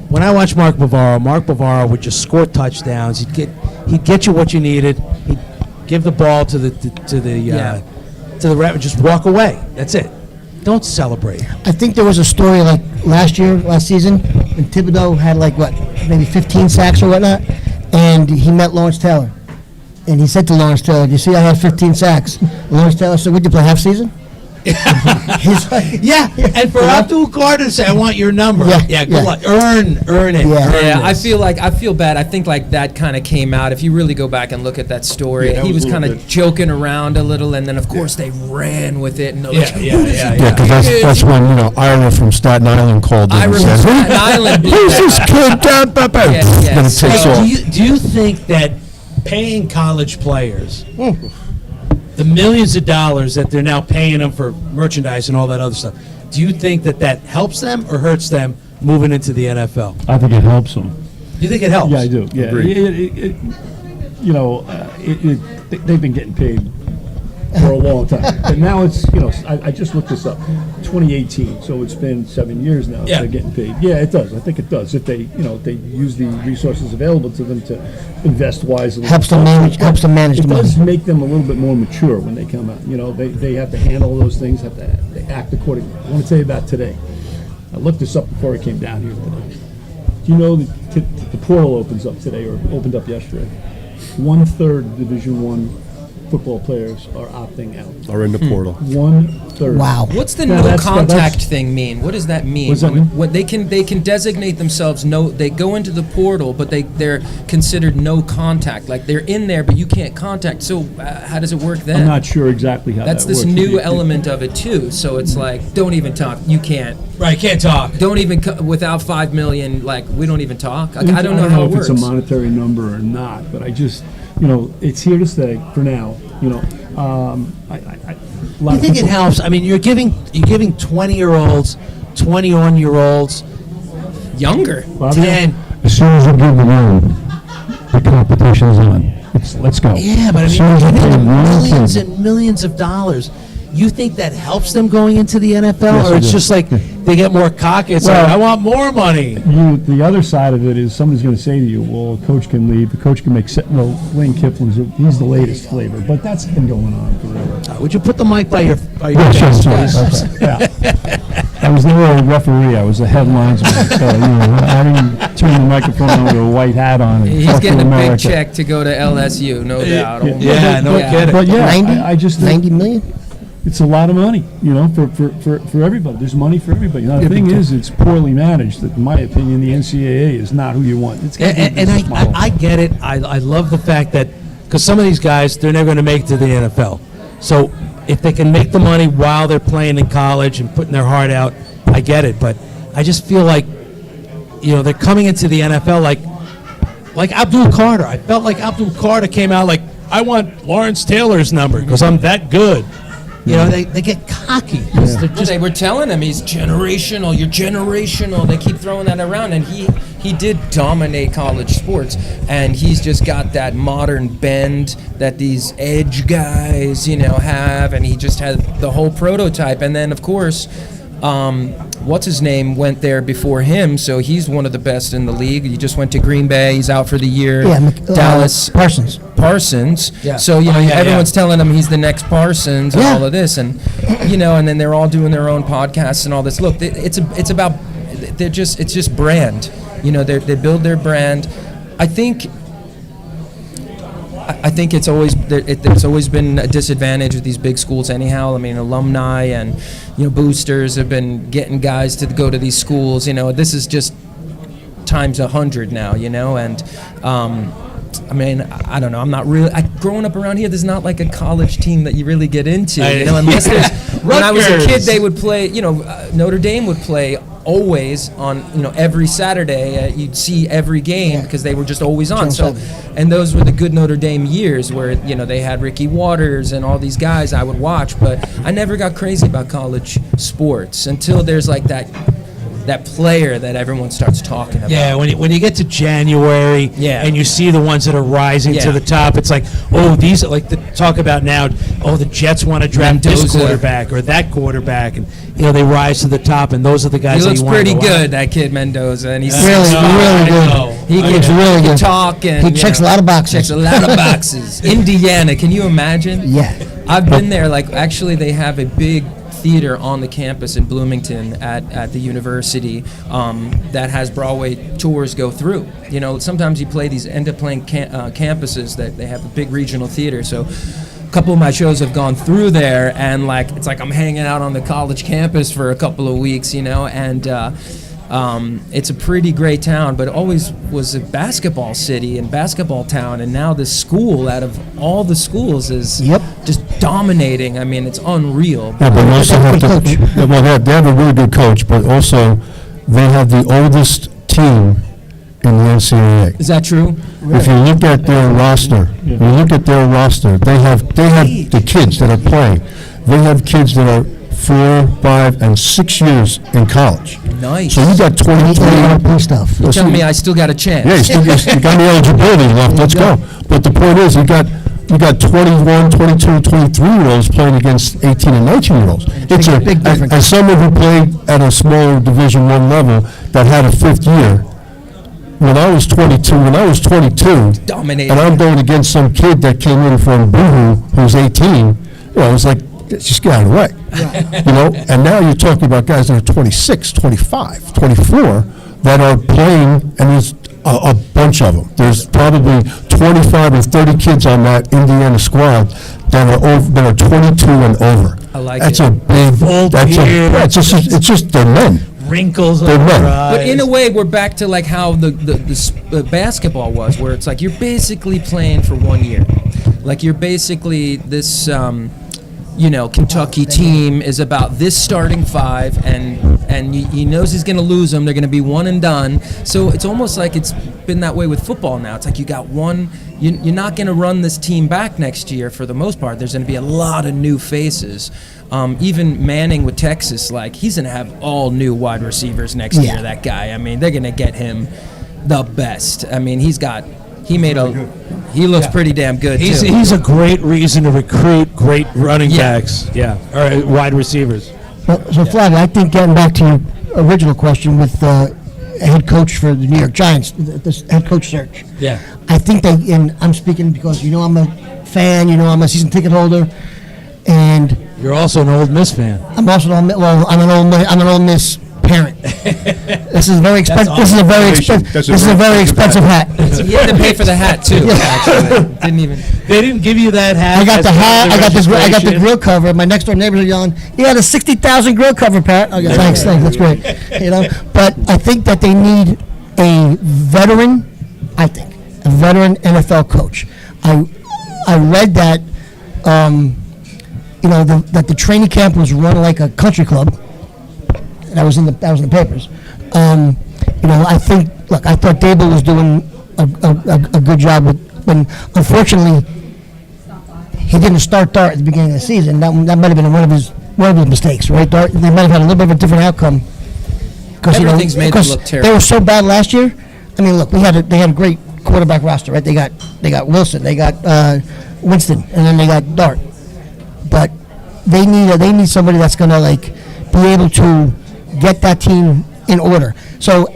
When I watch Mark Bavaro would just score touchdowns. He'd get you what you needed. He'd give the ball to the ref and just walk away. That's it. Don't celebrate.
I think there was a story like last season, when Thibodeau had maybe 15 sacks or whatnot, and he met Lawrence Taylor. And he said to Lawrence Taylor, "You see, I had 15 sacks." Lawrence Taylor said, "Would you play half season?" He's like,
Yeah, and for Abdul Carter to say, "I want your number."
Yeah,
good luck. Earn it.
Yeah.
Earn
yeah,
this.
I feel bad. I think like that kind of came out. If you really go back and look at that story,
Yeah, that
he
was
was
a little
kind of
bit-
joking around a little, and then of course they ran with it. And
Yeah.
Yeah, because that's when, Ira from Staten Island called in
Ira
and
from
said,
Staten Island blew
who's
that.
this kid down?
Yeah,
Then it
so-
takes
Hey,
off.
do you think that paying college players the millions of dollars that they're now paying them for merchandise and all that other stuff, do you think that helps them or hurts them moving into the NFL?
I think it helps them.
You think it helps?
Yeah, I do. Yeah,
Agreed.
they've been getting paid for a long time, but now it's I just looked this up, 2018. So it's been 7 years now.
Yeah.
They're getting paid. Yeah, it does. I think it does. If they they use the resources available to them to invest wisely.
helps them manage
It
the money.
does make them a little bit more mature when they come out. They have to handle those things. They act accordingly. I want to tell you about today. I looked this up before I came down here today. Do you know that the portal opens up today, or opened up yesterday? 1/3 of Division I football players are opting out.
Are in the portal.
1/3.
Wow.
What's the
Now,
no
that's-
contact thing mean? What does that mean?
What does that mean?
What they can designate themselves they go into the portal, but they're considered no contact. Like they're in there, but you can't contact. So how does it work then?
I'm not sure exactly how
That's
that
this
works.
new element of it too. So it's like, don't even talk. You can't.
Right, can't talk.
Don't even without 5 million. Like we don't even talk. Like, I don't know
I don't
how
know
it
if
works.
it's a monetary number or not, but I just, it's here to stay for now.
I think it helps. I mean, you're giving 20-year-olds, 21-year-olds,
Younger.
10.
As soon as you give the room, the competition's on. Let's go.
Yeah, but I
As soon as you
mean,
pay
you're
one
millions
kid-
and millions of dollars. You think that helps them going into the NFL,
Yes,
or
I
it's
do.
just like they get more cocky? It's
Well-
like, I want more money.
The other side of it is somebody's going to say to you, well, a coach can leave. The coach can make Lane Kiflin's, he's the latest flavor. But that's been going on forever.
Would you put the mic by your
Yeah, sure,
face,
sure.
please?
Okay.
Yeah. I was never a referee. I was a headlinesman. So, I didn't turn the microphone on with a white hat on. And
He's
talk to
getting a big
America.
check to go to LSU, no doubt.
Yeah, no kidding.
But yeah,
90?
I just think
90 million?
it's a lot of money, for everybody. There's money for everybody. Now, the thing is, it's poorly managed. In my opinion, the NCAA is not who you want. It's got to be a
And
business model.
I get it. I love the fact that, because some of these guys, they're never going to make it to the NFL. So if they can make the money while they're playing in college and putting their heart out, I get it. But I just feel like, they're coming into the NFL like Abdul Carter. I felt like Abdul Carter came out like, I want Lawrence Taylor's number because I'm that good. They get cocky. They're
Well, they were telling him he's generational. You're generational. They keep throwing that around, and he did dominate college sports, and he's just got that modern bend that these edge guys, have, and he just had the whole prototype. And then, of course, what's his name went there before him, so he's one of the best in the league. He just went to Green Bay. He's out for the year.
Yeah,
Dallas
Parsons.
Yeah.
So everyone's telling him he's the next Parsons and
Yeah.
all of this, and and then they're all doing their own podcasts and all this. Look, it's about it's just brand. They build their brand. I think it's always been a disadvantage with these big schools anyhow. I mean, alumni and boosters have been getting guys to go to these schools. This is just times 100 now. And I mean, I don't know. I'm not really. Growing up around here, there's not like a college team that you really get into. Unless there's. When I was a kid, they would play. Notre Dame would play always on. Every Saturday, you'd see every game because they were just always on. So, and those were the good Notre Dame years where they had Ricky Waters and all these guys I would watch. But I never got crazy about college sports until there's like that player that everyone starts talking about.
Yeah, when you get to January and you see the ones that are rising to the top, it's like, these are like talk about now, the Jets want to draft this
Mendoza.
quarterback or that quarterback, and they rise to the top, and those are the guys
He
that
looks
you want
pretty
to go
good, that kid Mendoza, and he's
Really,
6'5".
really good.
He
It's
can
really good.
talk and
He checks a lot of boxes.
Checks a lot of boxes. Indiana, can you imagine?
Yeah.
I've been there. Like, actually, they have a big theater on the campus in Bloomington at the university that has Broadway tours go through. Sometimes you end up playing campuses that they have a big regional theater. So a couple of my shows have gone through there, and it's like I'm hanging out on the college campus for a couple of weeks, and it's a pretty great town, but it always was a basketball city and basketball town, and now this school, out of all the schools, is just dominating. I mean, it's unreal.
Yeah, but they also have to, they have a really good coach, but also they have the oldest team in the NCAA.
Is that true?
If you look at their roster, they have the kids that are playing. They have kids that are 4, 5, and 6 years in college.
Nice.
So you got 23.
Stuff.
You're telling me I still got a chance.
Yeah, you got the eligibility left. Let's go. But the point is, you got 21, 22, 23-year-olds playing against 18 and 19-year-olds. It's a
big difference.
As someone who played at a smaller Division I level that had a fifth year, when I was 22,
Dominating.
and I'm going against some kid that came in from Boohoo who's 18, it was like, just get out of the way. And now you're talking about guys that are 26, 25, 24 that are playing, and there's a bunch of them. There's probably 25 or 30 kids on that Indiana squad that are 22 and over.
I like
that's
it.
A big. It's just they're men.
Wrinkles on
They're
their
men.
eyes.
But in a way, we're back to like how the basketball was, where it's like you're basically playing for 1 year. Like you're basically this Kentucky team is about this starting five, and he knows he's going to lose them. They're going to be one and done. So it's almost like it's been that way with football now. It's like you got one. You're not going to run this team back next year for the most part. There's going to be a lot of new faces. Even Manning with Texas, like he's going to have all new wide receivers next year. That guy. I mean, they're going to get him the best. I mean, he looks pretty damn good, too.
He's a great reason to recruit great running backs. Yeah. Or wide receivers.
So, Flavio, I think getting back to your original question with head coach for the New York Giants, this head coach search.
Yeah.
I think and I'm speaking because I'm a fan, I'm a season ticket holder, and
you're also an Ole Miss fan.
I'm also I'm an Ole Miss parent. This is very expensive.
Awesome.
This is a very expensive hat.
You had to pay for the hat too. Actually,
They didn't give you that hat.
I got the hat. I got the grill cover. My next door neighbors are yelling, "You had a 60,000 grill cover, Pat." Okay, thanks. That's great. But I think that they need a veteran. I think a veteran NFL coach. I read that that the training camp was run like a country club. That was in the papers. I think. Look, I thought Dable was doing a good job when unfortunately he didn't start Dart at the beginning of the season. That might have been one of his mistakes, right? Dart. They might have had a little bit of a different outcome because
everything's made them look terrible.
They were so bad last year. I mean, look, they had a great quarterback roster, right? They got Wilson, they got Winston, and then they got Dart. But they need somebody that's gonna be able to get that team in order. So,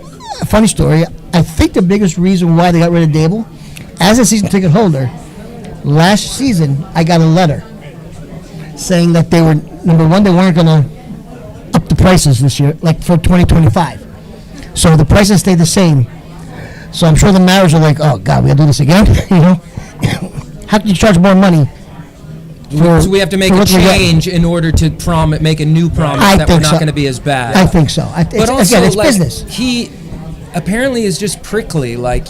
a funny story, I think the biggest reason why they got rid of Dable, as a season ticket holder, last season I got a letter saying that they were, number one, they weren't going to up the prices this year, like for 2025. So the prices stayed the same. So I'm sure the Mariners are like, oh, God, we got to do this again? How can you charge more money?
So we have to make a change in order to make a new promise that we're not going to be as bad.
I think so.
But also,
it's business.
He apparently is just prickly. Wink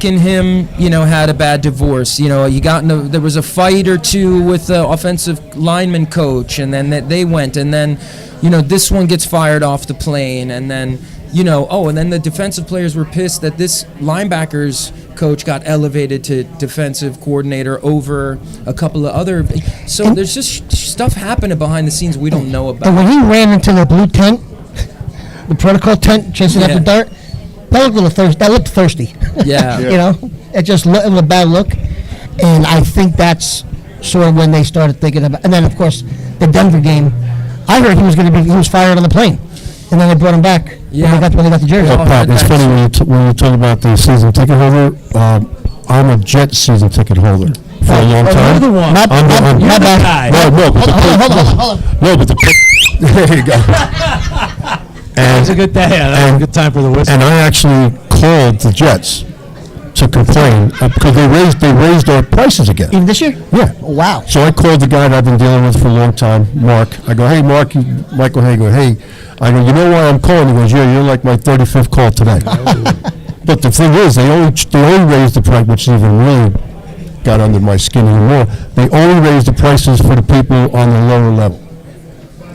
and him, had a bad divorce. There was a fight or two with the offensive lineman coach, and then they went, and then, this one gets fired off the plane, and then, and then the defensive players were pissed that this linebackers coach got elevated to defensive coordinator over a couple of other. So there's just stuff happening behind the scenes we don't know about.
And when he ran into the blue tent, the protocol tent, chasing after Dart, that looked thirsty.
Yeah.
It just looked a bad look. And I think that's sort of when they started thinking about. And then, of course, the Denver game, I heard he was fired on the plane. And then they brought him back when they got the jersey.
Pat, it's funny when you talk about the season ticket holder. I'm a Jet season ticket holder for a long time.
You're the one.
Not bad.
Hold on. There you go.
That's a good day. That was a good time for the whistle.
And I actually called the Jets to complain because they raised their prices again.
Even this year?
Yeah.
Oh, wow.
So I called the guy that I've been dealing with for a long time, Mark. I go, hey, Mark, Michael Hager, hey. I go, you know why I'm calling? He goes, yeah, you're like my 35th call today. But the thing is, they only raised the price, which even really got under my skin even more. They only raised the prices for the people on the lower level.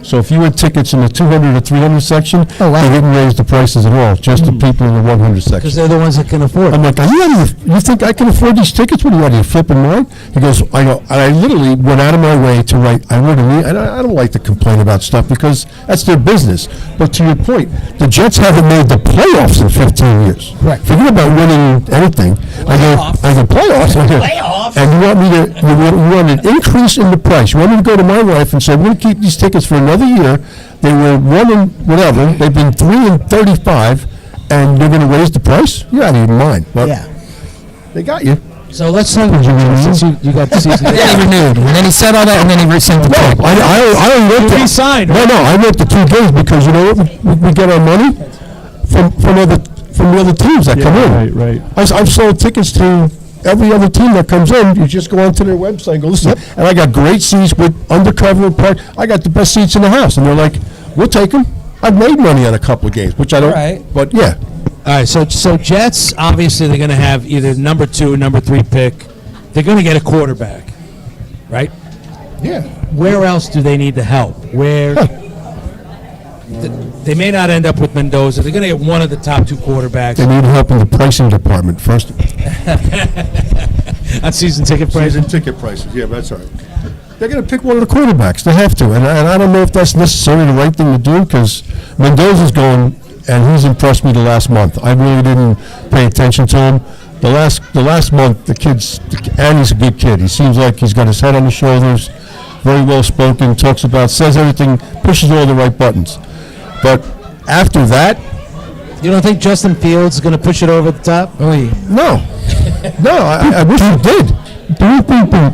So if you had tickets in the 200 or 300 section, they didn't raise the prices at all, just the people in the 100 section.
Because they're the ones that can afford it.
I'm like, you think I can afford these tickets? What are you flipping mine? He goes, I literally went out of my way to write, I don't like to complain about stuff because that's their business. But to your point, the Jets haven't made the playoffs in 15 years.
Right.
Forget about winning anything. I go, playoffs? Playoffs? And you want an increase in the price. You want me to go to my wife and say, we're going to keep these tickets for another year. They were 1 and whatever. They've been 3 and 35, and you're going to raise the price? You're out of your mind. But they got you.
So let's talk about you got the season.
Then he renewed, and then he said all that, and then he resent the check.
I went to
signed.
No, I went to 2 games because you know what? We get our money from the other teams that come in.
Right.
I've sold tickets to every other team that comes in. You just go onto their website and go, listen, and I got great seats with undercover park. I got the best seats in the house. And they're like, we'll take them. I've made money on a couple of games, which I don't.
Right.
But, yeah.
All right, so Jets, obviously they're going to have either number 2 or number 3 pick. They're going to get a quarterback, right?
Yeah.
Where else do they need the help? Where they may not end up with Mendoza. They're going to get one of the top 2 quarterbacks.
They need help in the pricing department first.
On season ticket prices.
Season ticket prices, yeah, that's all right. They're going to pick one of the quarterbacks. They have to, and I don't know if that's necessarily the right thing to do because Mendoza's going, and he's impressed me the last month. I really didn't pay attention to him. The last month, and he's a good kid. He seems like he's got his head on his shoulders, very well spoken, says everything, pushes all the right buttons. But after that,
You don't think Justin Fields is going to push it over the top?
Oh, yeah.
no, I wish he did.
Do you think that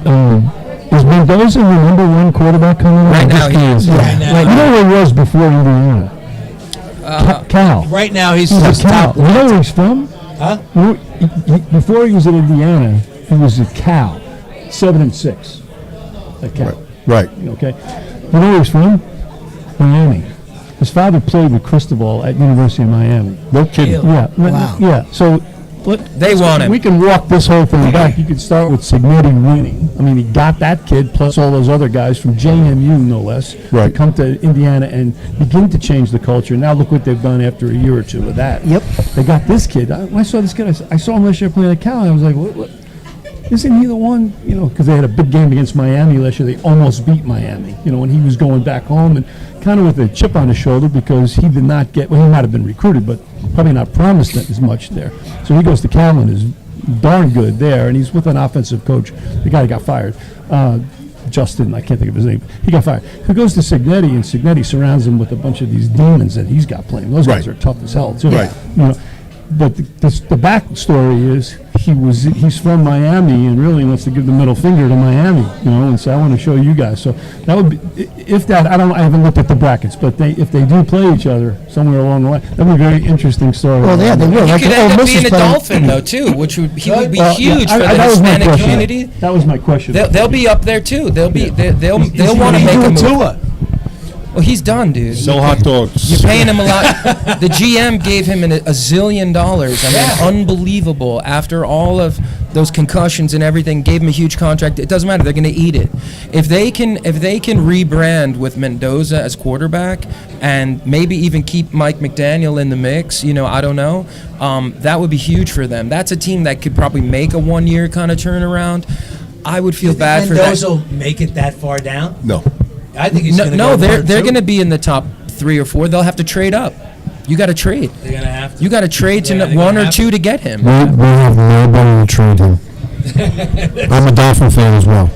is Mendoza the number 1 quarterback coming
Right
out?
now he is.
Right now.
You know where he was before Indiana? Cal.
Right now, he's
He's
just
a Cal.
top.
You know where he's from?
Huh?
Before he was at Indiana, he was at Cal, 7-6. At Cal.
Right.
Okay. You know where he's from? Miami. His father played with Cristobal at University of Miami.
No kidding.
Yeah.
Wow.
Yeah. So
They want him.
We can walk this whole thing back. You could start with Signetti winning. I mean, he got that kid plus all those other guys from JMU, no less,
Right.
to come to Indiana and begin to change the culture. Now look what they've done after a year or two of that.
Yep.
They got this kid. When I saw this kid, I saw him last year playing at Cal, and I was like, what? Isn't he the one, because they had a big game against Miami last year. They almost beat Miami, when he was going back home and kind of with a chip on his shoulder because he did not get, he might have been recruited, but probably not promised as much there. So he goes to Cal and is darn good there, and he's with an offensive coach. The guy got fired. Justin, I can't think of his name. He got fired. He goes to Signetti, and Signetti surrounds him with a bunch of these demons that he's got playing. Those guys are
Right.
tough as hell, too.
Right.
But the backstory is he's from Miami and really wants to give the middle finger to Miami, and say I want to show you guys. So that would be I haven't looked at the brackets, but if they do play each other somewhere along the line, that would be a very interesting story.
Well, yeah, they will.
He
Like
could
the
end
Ole
up
Miss
being
is
a
playing-
Dolphin, though, too, which would he would be
Well,
huge
yeah,
for the
that was my
Hispanic
question.
community.
That was my question.
They'll be up there, too. They'll want to make a move. Well, he's done, dude.
Sell hot dogs.
You're paying him a lot. The GM gave him a zillion dollars. I mean, unbelievable. After all of those concussions and everything, gave him a huge contract. It doesn't matter. They're going to eat it. If they can rebrand with Mendoza as quarterback and maybe even keep Mike McDaniel in the mix, I don't know. That would be huge for them. That's a team that could probably make a 1-year kind of turnaround. I would feel bad for that.
Mendoza will make it that far down?
No.
I think he's going to
No, they're going to be in the top 3 or 4. They'll have to trade up. You got to trade.
They're going to have to.
You got to trade
Yeah,
to
they're
1
gonna
or
have
2 to get him.
We have nobody to trade him. I'm a Dolphin fan as well.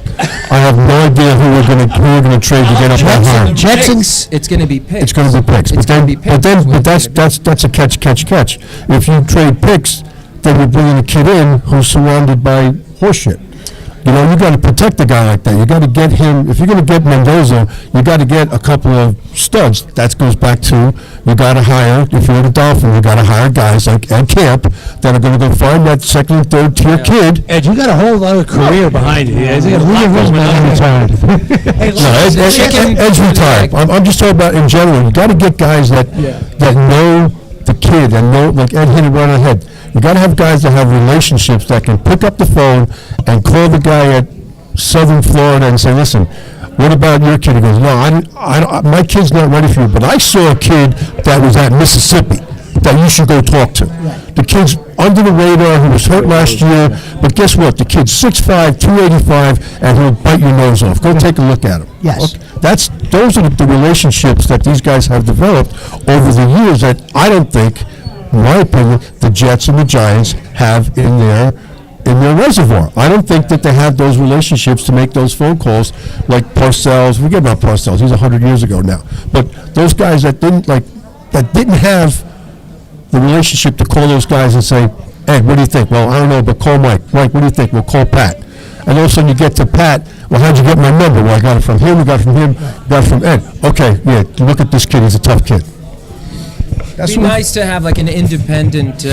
I have no idea who we're going to trade to get up that high.
Jetsons.
It's going to be picks.
It's going to be picks.
It's going to be picks.
But that's a catch. If you trade picks, then you're bringing a kid in who's surrounded by horseshit. You got to protect a guy like that. You got to get him. If you're going to get Mendoza, you got to get a couple of studs. That goes back to you got to hire. If you're the Dolphin, you got to hire guys like Ed Camp that are going to go find that second and third tier kid.
Ed, you got a whole other career behind you. He's got a lot going on. Hey, look,
Ed's retired. I'm just talking about in general. You got to get guys that know the kid and know, like Ed hit it right on the head. You got to have guys that have relationships that can pick up the phone and call the guy at Southern Florida and say, "Listen, what about your kid?" He goes, "No, my kid's not ready for you, but I saw a kid that was at Mississippi that you should go talk to." The kid's under the radar, who was hurt last year, but guess what? The kid's 6'5", 285, and he'll bite your nose off. Go take a look at him.
Yes.
Okay? Those are the relationships that these guys have developed over the years that I don't think, in my opinion, the Jets and the Giants have in their reservoir. I don't think that they have those relationships to make those phone calls like Parcells. Forget about Parcells; he's 100 years ago now. But those guys that didn't have the relationship to call those guys and say, "Hey, what do you think?" "Well, I don't know, but call Mike." "Mike, what do you think?" "Well, call Pat." And all of a sudden you get to Pat. "Well, how'd you get my number?" "Well, I got it from him. We got it from him. Got it from Ed." "Okay, yeah. Look at this kid. He's a tough kid."
It'd be nice to have like an independent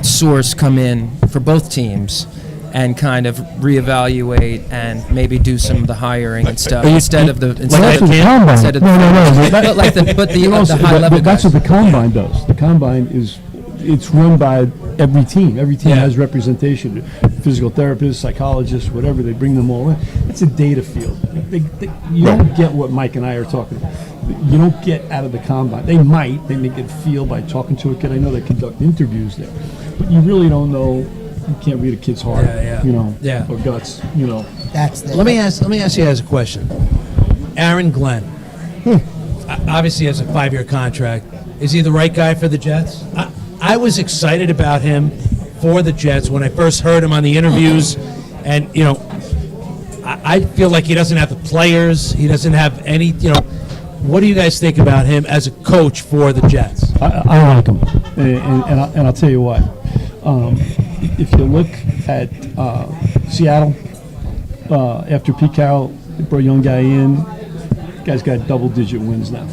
source come in for both teams and kind of reevaluate and maybe do some of the hiring and stuff instead of the
That's what the combine.
instead of
No.
But the high level
That's
guys.
what the combine does. The combine is it's run by every team. Every team
Yeah.
has representation, physical therapists, psychologists, whatever. They bring them all in. It's a data field. You don't get what Mike and I are talking about. You don't get out of the combine. They might. They make it feel by talking to a kid. I know they conduct interviews there, but you really don't know. You can't read a kid's heart, or guts,
Let me ask you guys a question. Aaron Glenn, obviously has a 5-year contract. Is he the right guy for the Jets? I was excited about him for the Jets when I first heard him on the interviews, and I feel like he doesn't have the players. He doesn't have any. What do you guys think about him as a coach for the Jets?
I like him, and I'll tell you why. If you look at Seattle, after Pete Carroll brought a young guy in, the guy's got double-digit wins now.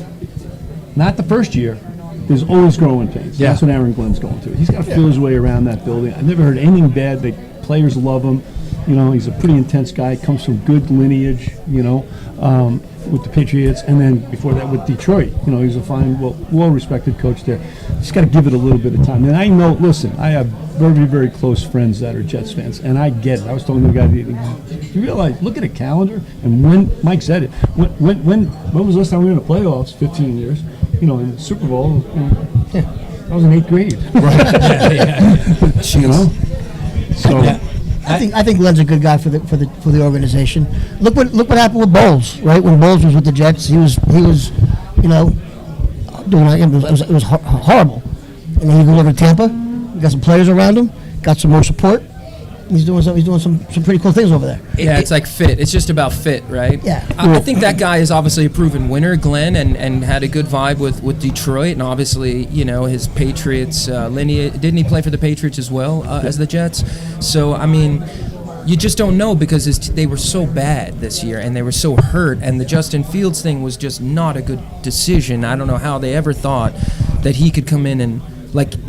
Not the first year. There's always growing pains.
Yeah.
That's what Aaron Glenn's going through. He's got to feel his way around that building. I've never heard anything bad. The players love him. He's a pretty intense guy. Comes from good lineage, with the Patriots, and then before that with Detroit. He's a fine, well-respected coach there. Just got to give it a little bit of time. And I know, listen, I have very, very close friends that are Jets fans, and I get it. I was talking to the guy, you realize, look at a calendar, and when Mike said it, when was the last time we were in the playoffs? 15 years. In the Super Bowl, I was in 8th grade. Right. So. Yeah.
I think Glenn's a good guy for the organization. Look what happened with Bowles, right? When Bowles was with the Jets, he was doing it was horrible. And then he goes over to Tampa, got some players around him, got some more support. He's doing some pretty cool things over there.
Yeah, it's like fit. It's just about fit, right?
Yeah.
I think that guy is obviously a proven winner, Glenn, and had a good vibe with Detroit, and obviously, his Patriots lineage. Didn't he play for the Patriots as well as the Jets? So, I mean, you just don't know because they were so bad this year, and they were so hurt, and the Justin Fields thing was just not a good decision. I don't know how they ever thought that he could come in and,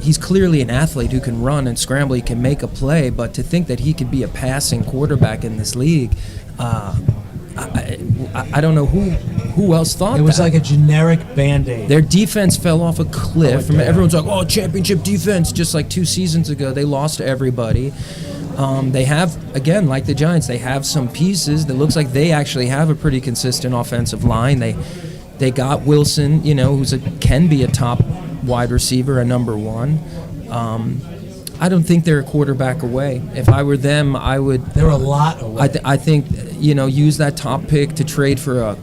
he's clearly an athlete who can run and scramble, he can make a play, but to think that he could be a passing quarterback in this league, I don't know who else thought that.
It was like a generic Band-Aid.
Their defense fell off a cliff. Everyone's like, championship defense. Just like 2 seasons ago, they lost to everybody. They have, again, like the Giants, they have some pieces that looks like they actually have a pretty consistent offensive line. They got Wilson, who's can be a top wide receiver, a number 1. I don't think they're a quarterback away. If I were them, I would.
They're a lot away.
I think use that top pick to trade for a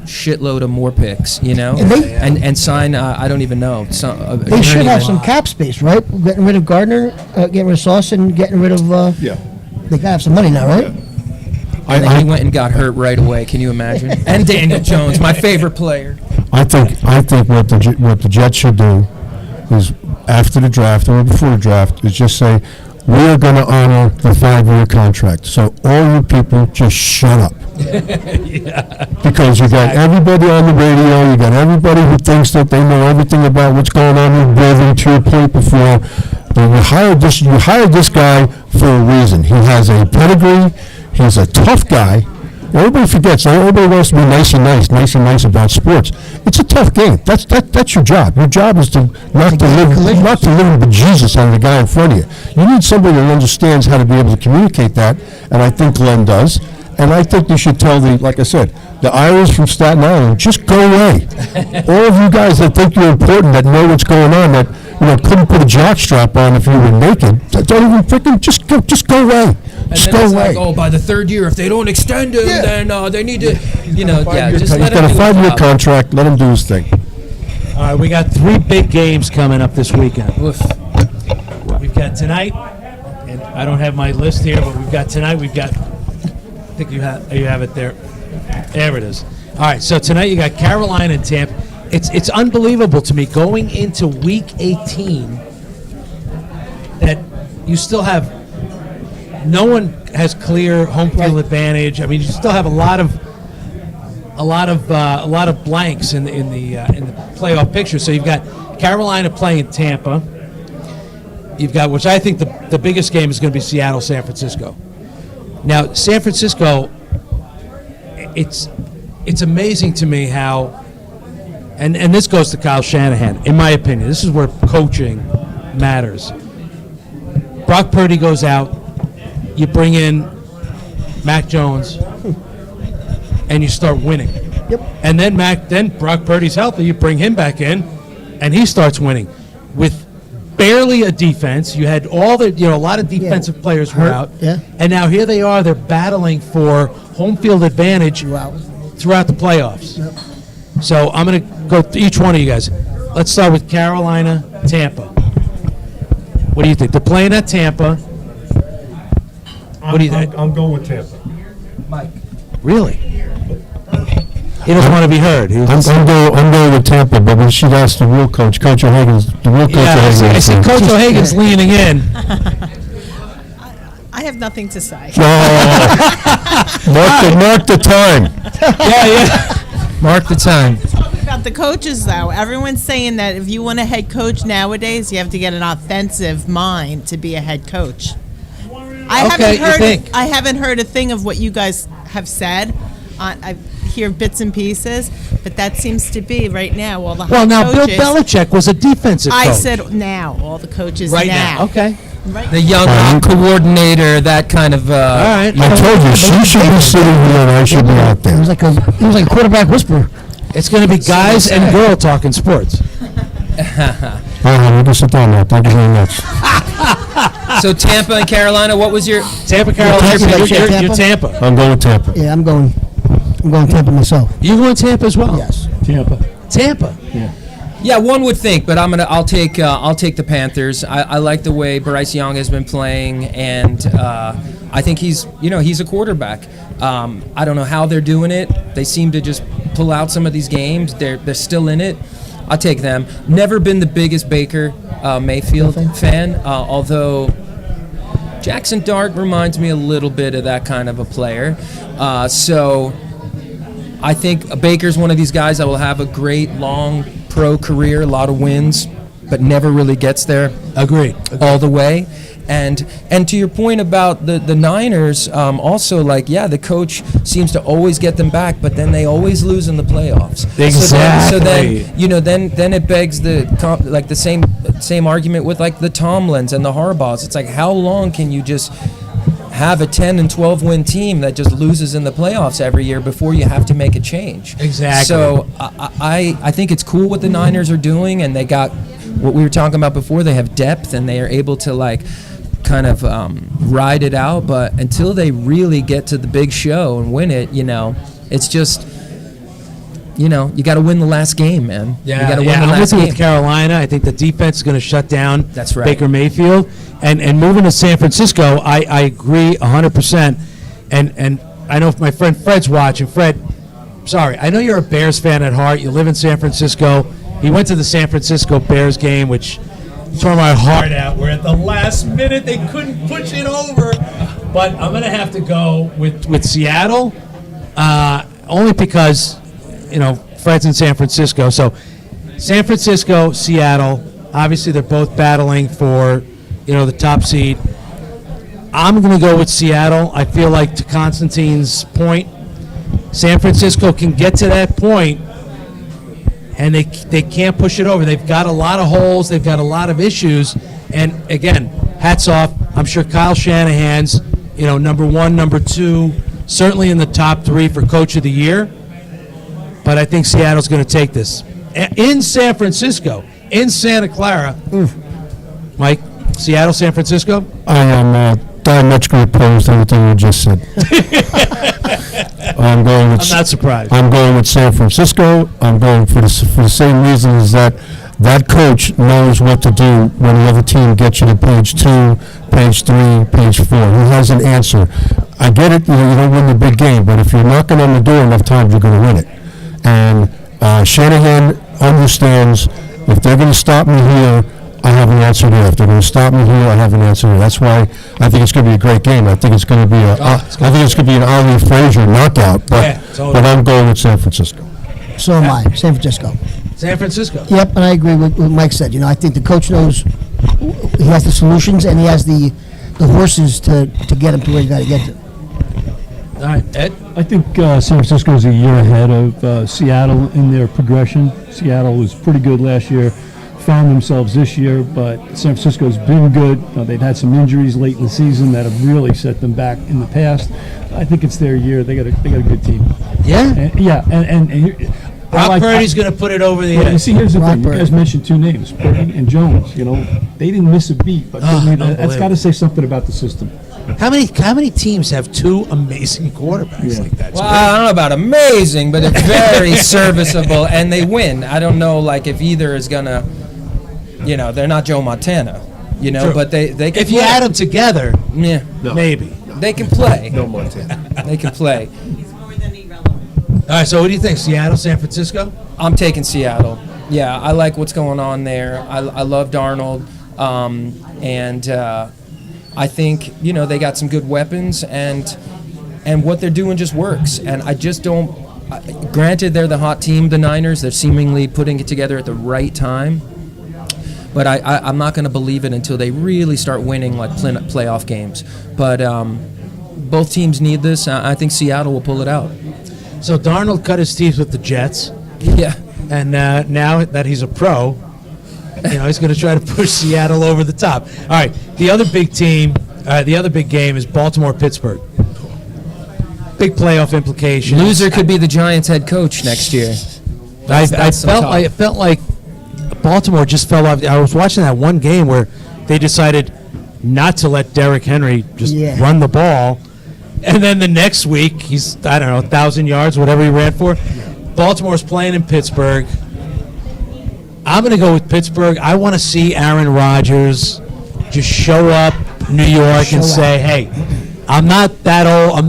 shitload of more picks, and sign. I don't even know.
They should have some cap space, right? Getting rid of Gardner, getting rid of Sauce, and getting rid of. They gotta have some money now, right?
Yeah.
And then he went and got hurt right away. Can you imagine? And Daniel Jones, my favorite player.
I think what the Jets should do is after the draft or before the draft is just say we are going to honor the 5-year contract. So all you people just shut up. Because you got everybody on the radio, you got everybody who thinks that they know everything about what's going on in the building. To your point before, you hired this guy for a reason. He has a pedigree. He's a tough guy. Everybody forgets. Everybody wants to be nice and nice about sports. It's a tough game. That's your job. Your job is to not to live with Jesus on the guy in front of you. You need somebody that understands how to be able to communicate that, and I think Glenn does. And I think you should tell like I said, the Irish from Staten Island, just go away. All of you guys that think you're important, that know what's going on, that couldn't put a jockstrap on if you were naked, don't even freaking just go away. Just go away.
By the 3rd year, if they don't extend him, then they need to, just let him do
He's got a 5-year contract. Let him do his thing.
All right, we got 3 big games coming up this weekend. We've got tonight, and I don't have my list here, but we've got tonight. I think you have it there. There it is. All right, so tonight you got Carolina and Tampa. It's unbelievable to me going into Week 18 that you still have no one has clear home field advantage. I mean, you still have a lot of blanks in the playoff picture. So you've got Carolina playing Tampa. You've got, which I think the biggest game is going to be Seattle, San Francisco. Now, San Francisco, it's amazing to me how, and this goes to Kyle Shanahan, in my opinion, this is where coaching matters. Brock Purdy goes out. You bring in Mac Jones, and you start winning.
Yep.
And then Brock Purdy's healthy. You bring him back in, and he starts winning with barely a defense. You had a lot of defensive players were out.
Yeah.
And now here they are. They're battling for home field advantage throughout the playoffs.
Yep.
So I'm going to go through each one of you guys. Let's start with Carolina, Tampa. What do you think? They're playing at Tampa. What do you think?
I'm going with Tampa.
Really? He doesn't want to be heard.
I'm going with Tampa, but we should ask the real coach, Coach O'Hagan's. The real Coach O'Hagan.
I see Coach O'Hagan's leaning in.
I have nothing to say.
Mark the time.
Yeah.
Mark the time.
About the coaches, though, everyone's saying that if you want a head coach nowadays, you have to get an offensive mind to be a head coach. I haven't heard a thing of what you guys have said. I hear bits and pieces, but that seems to be right now all the
Well, now
coaches.
Bill Belichick was a defensive coach.
I said now, all the coaches
right now. Okay.
Right.
The young coordinator, that kind of.
All right.
I told you, she should be sitting here and I should be out
He
there.
was like a quarterback whisperer.
It's going to be guys and girl talking sports.
We can sit down now. Thank you very much.
So Tampa and Carolina, what was your?
Tampa, Carolina. You're Tampa.
I'm going with Tampa.
Yeah, I'm going Tampa myself.
You going Tampa as well?
Yes.
Tampa.
Yeah, one would think, but I'll take the Panthers. I like the way Bryce Young has been playing, and I think he's a quarterback. I don't know how they're doing it. They seem to just pull out some of these games. They're still in it. I'll take them. Never been the biggest Baker Mayfield fan, although Jackson Dart reminds me a little bit of that kind of a player. So I think Baker's one of these guys that will have a great long pro career, a lot of wins, but never really gets there.
Agreed.
All the way. And to your point about the Niners, also the coach seems to always get them back, but then they always lose in the playoffs.
Exactly.
So then it begs the same argument with like the Tomlins and the Harbaughs. It's like, how long can you just have a 10 and 12 win team that just loses in the playoffs every year before you have to make a change?
Exactly.
So I think it's cool what the Niners are doing, and they got what we were talking about before. They have depth, and they are able to kind of ride it out, but until they really get to the big show and win it, it's just, you got to win the last game, man.
Yeah,
you got to win the
I'm
last
with
game.
with Carolina. I think the defense is going to shut down
That's right.
Baker Mayfield. And moving to San Francisco, I agree 100%. And I know if my friend Fred's watching. Fred, sorry, I know you're a Bears fan at heart. You live in San Francisco. He went to the San Francisco Bears game, which tore my heart out. Where at the last minute they couldn't push it over. But I'm going to have to go with Seattle, only because, Fred's in San Francisco. So San Francisco, Seattle, obviously they're both battling for, the top seed. I'm going to go with Seattle. I feel like, to Constantine's point, San Francisco can get to that point, and they can't push it over. They've got a lot of holes. They've got a lot of issues. And, again, hats off. I'm sure Kyle Shanahan's, number one, number two, certainly in the top three for Coach of the Year. But I think Seattle's going to take this. In San Francisco, in Santa Clara. Mike, Seattle, San Francisco?
I am diametrically opposed to everything you just said. I'm
not surprised.
I'm going with San Francisco. I'm going for the same reason as that coach knows what to do when the other team gets you to page 2, page 3, page 4. He has an answer. I get it, you don't win the big game, but if you're knocking on the door enough times, you're going to win it. And Shanahan understands, if they're going to stop me here, I have an answer there. If they're going to stop me here, I have an answer there. That's why I think it's going to be a great game. I think it's going to be an Ali Frazier knockout. But I'm going with San Francisco.
So am I. San Francisco.
San Francisco.
Yep, and I agree with what Mike said. I think the coach knows he has the solutions and he has the horses to get him to where he's got to get to.
All right, Ed?
I think San Francisco is a year ahead of Seattle in their progression. Seattle was pretty good last year, found themselves this year, but San Francisco's been good. They've had some injuries late in the season that have really set them back in the past. I think it's their year. They got a good team.
Yeah?
And
Brock Purdy's going to put it over the
well,
edge.
you see, here's the thing. You
Purdy.
guys mentioned two names, Purdy and Jones. They didn't miss a beat, but to me, that's got to say something about the system.
How many teams have two amazing quarterbacks like that?
Well, I don't know about amazing, but it's very serviceable, and they win. I don't know, if either is gonna, they're not Joe Montana,
True.
but they can.
If you
play.
add them together,
Yeah,
maybe.
they can play.
No Montana.
They can play.
He's more than irrelevant.
All right, so what do you think? Seattle, San Francisco?
I'm taking Seattle. Yeah, I like what's going on there. I love Darnold, and I think they got some good weapons, and what they're doing just works. And I just don't. Granted, they're the hot team, the Niners. They're seemingly putting it together at the right time. But I'm not going to believe it until they really start winning playoff games. But both teams need this. I think Seattle will pull it out.
So Darnold cut his teeth with the Jets,
Yeah.
and now that he's a pro, he's going to try to push Seattle over the top. All right, the other big team, the other big game is Baltimore-Pittsburgh. Big playoff implications.
Loser could be the Giants' head coach next year.
I
some talk.
felt like Baltimore just fell off. I was watching that one game where they decided not to let Derrick Henry just run the ball, and then the next week he's 1,000 yards, whatever he ran for. Baltimore's playing in Pittsburgh. I'm going to go with Pittsburgh. I want to see Aaron Rodgers just show up New York and say, "Hey, I'm not that old. I'm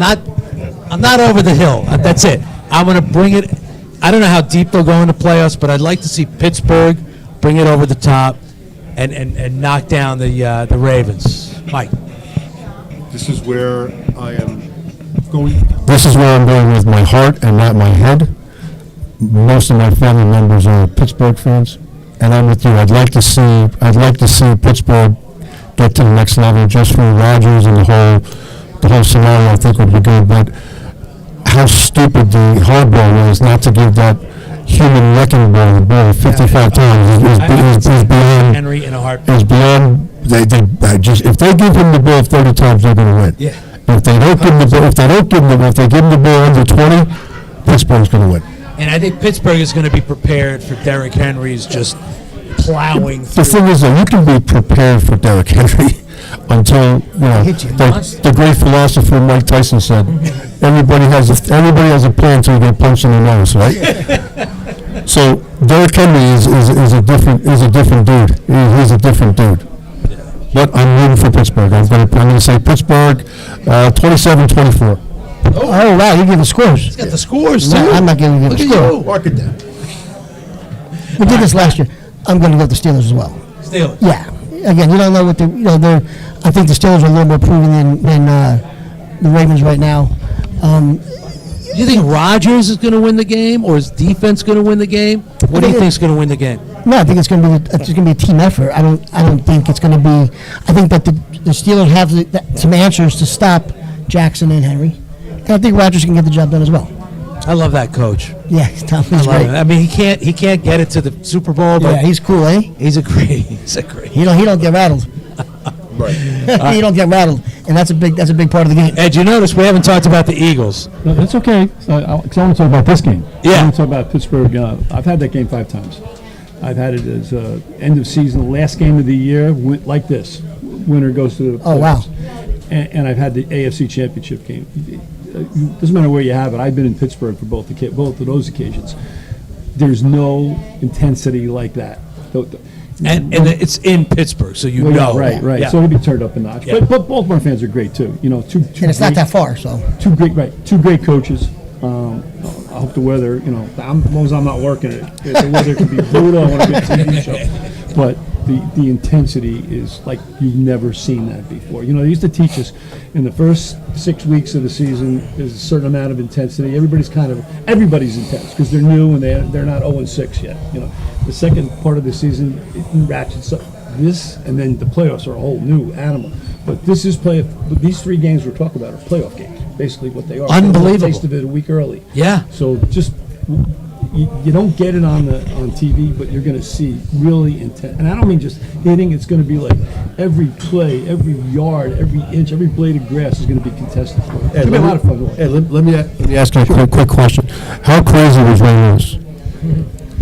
not over the hill. That's it. I'm going to bring it." I don't know how deep they'll go into playoffs, but I'd like to see Pittsburgh bring it over the top and knock down the Ravens. Mike.
This is where I am going. This is where I'm going with my heart and not my head. Most of my family members are Pittsburgh fans, and I'm with you. I'd like to see Pittsburgh get to the next level just for Rodgers and the whole scenario. I think would be good, but how stupid the hardball was not to give that human wrecking ball the ball 55 times is beyond.
Henry in a heartbeat.
Is beyond. If they give him the ball 30 times, they're going to win.
Yeah.
If they don't give him the ball, if they give him the ball under 20, Pittsburgh's going to win.
And I think Pittsburgh is going to be prepared for Derrick Henry's just plowing through.
The thing is, though, you can be prepared for Derrick Henry until the great philosopher Mike Tyson said, everybody has a plan until you get punched in the nose, right? So Derrick Henry is a different dude. He's a different dude. But I'm rooting for Pittsburgh. I'm going to say Pittsburgh, 27-24.
Oh, wow, you give the scores.
He's got the scores, too.
No, I'm not giving you the
Look at
score.
you.
Mark it down.
We did this last year. I'm going to go with the Steelers as well.
Steelers.
Yeah. Again, you don't know what they're. I think the Steelers are a little more proven than the Ravens right now.
Do you think Rodgers is going to win the game, or is defense going to win the game? What do you think is going to win the game?
No, I think it's going to be a team effort. I don't think it's going to be. I think that the Steelers have some answers to stop Jackson and Henry, and I think Rodgers can get the job done as well.
I love that coach.
Yeah, Tom is
I love
great.
it. I mean, he can't get it to the Super Bowl, but
Yeah, he's cool, eh?
he's a great.
He don't get rattled.
Right.
He don't get rattled, and that's a big part of the game.
Ed, you notice we haven't talked about the Eagles.
No, that's okay. Because I want to talk about this game.
Yeah.
I want to talk about Pittsburgh. I've had that game 5 times. I've had it as end of season, last game of the year, like this. Winner goes to the playoffs.
Oh, wow.
And I've had the AFC Championship game. Doesn't matter where you have it. I've been in Pittsburgh for both of those occasions. There's no intensity like that.
And it's in Pittsburgh, so you know.
Right.
Yeah.
So it'll be turned up a notch.
Yeah.
But Baltimore fans are great too. Two
And it's not that far, so.
Two great coaches. I hope the weather, as long as I'm not working it, the weather can be brutal. I want a good TV show. But the intensity is like you've never seen that before. They used to teach us in the first 6 weeks of the season, there's a certain amount of intensity. Everybody's intense because they're new and they're not 0-6 yet. The second part of the season, it ratchets up. This and then the playoffs are a whole new animal. But these 3 games we're talking about are playoff games. Basically, what they are.
Unbelievable.
Taste of it a week early.
Yeah.
So just
you don't get it on TV, but you're going to see really intense. And I don't mean just hitting. It's going to be like every play, every yard, every inch, every blade of grass is going to be contested for. It's going to be a lot of fun to watch.
Hey, let me ask you a quick question. How crazy was Ray Lewis?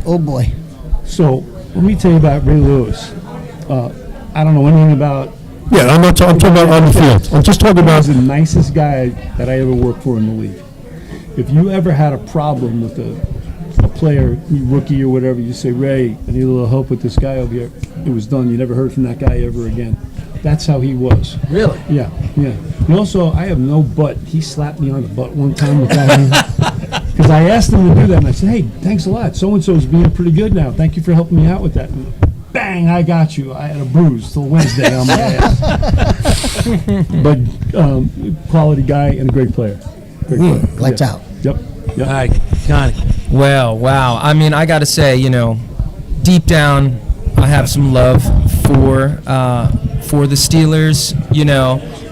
Oh boy.
So let me tell you about Ray Lewis. I don't know anything about.
Yeah, I'm talking about on the field. I'm just talking about.
He's the nicest guy that I ever worked for in the league. If you ever had a problem with a player, rookie or whatever, you say, Ray, I need a little help with this guy over here. It was done. You never heard from that guy ever again. That's how he was.
Really?
Yeah. And also, I have no butt. He slapped me on the butt one time with that. Because I asked him to do that, and I said, hey, thanks a lot. So-and-so's being pretty good now. Thank you for helping me out with that. And bang, I got you. I had a bruise till Wednesday on my ass. But quality guy and a great player.
Lights out.
Yep.
All right, Connie.
Well, wow. I mean, I got to say, deep down, I have some love for the Steelers.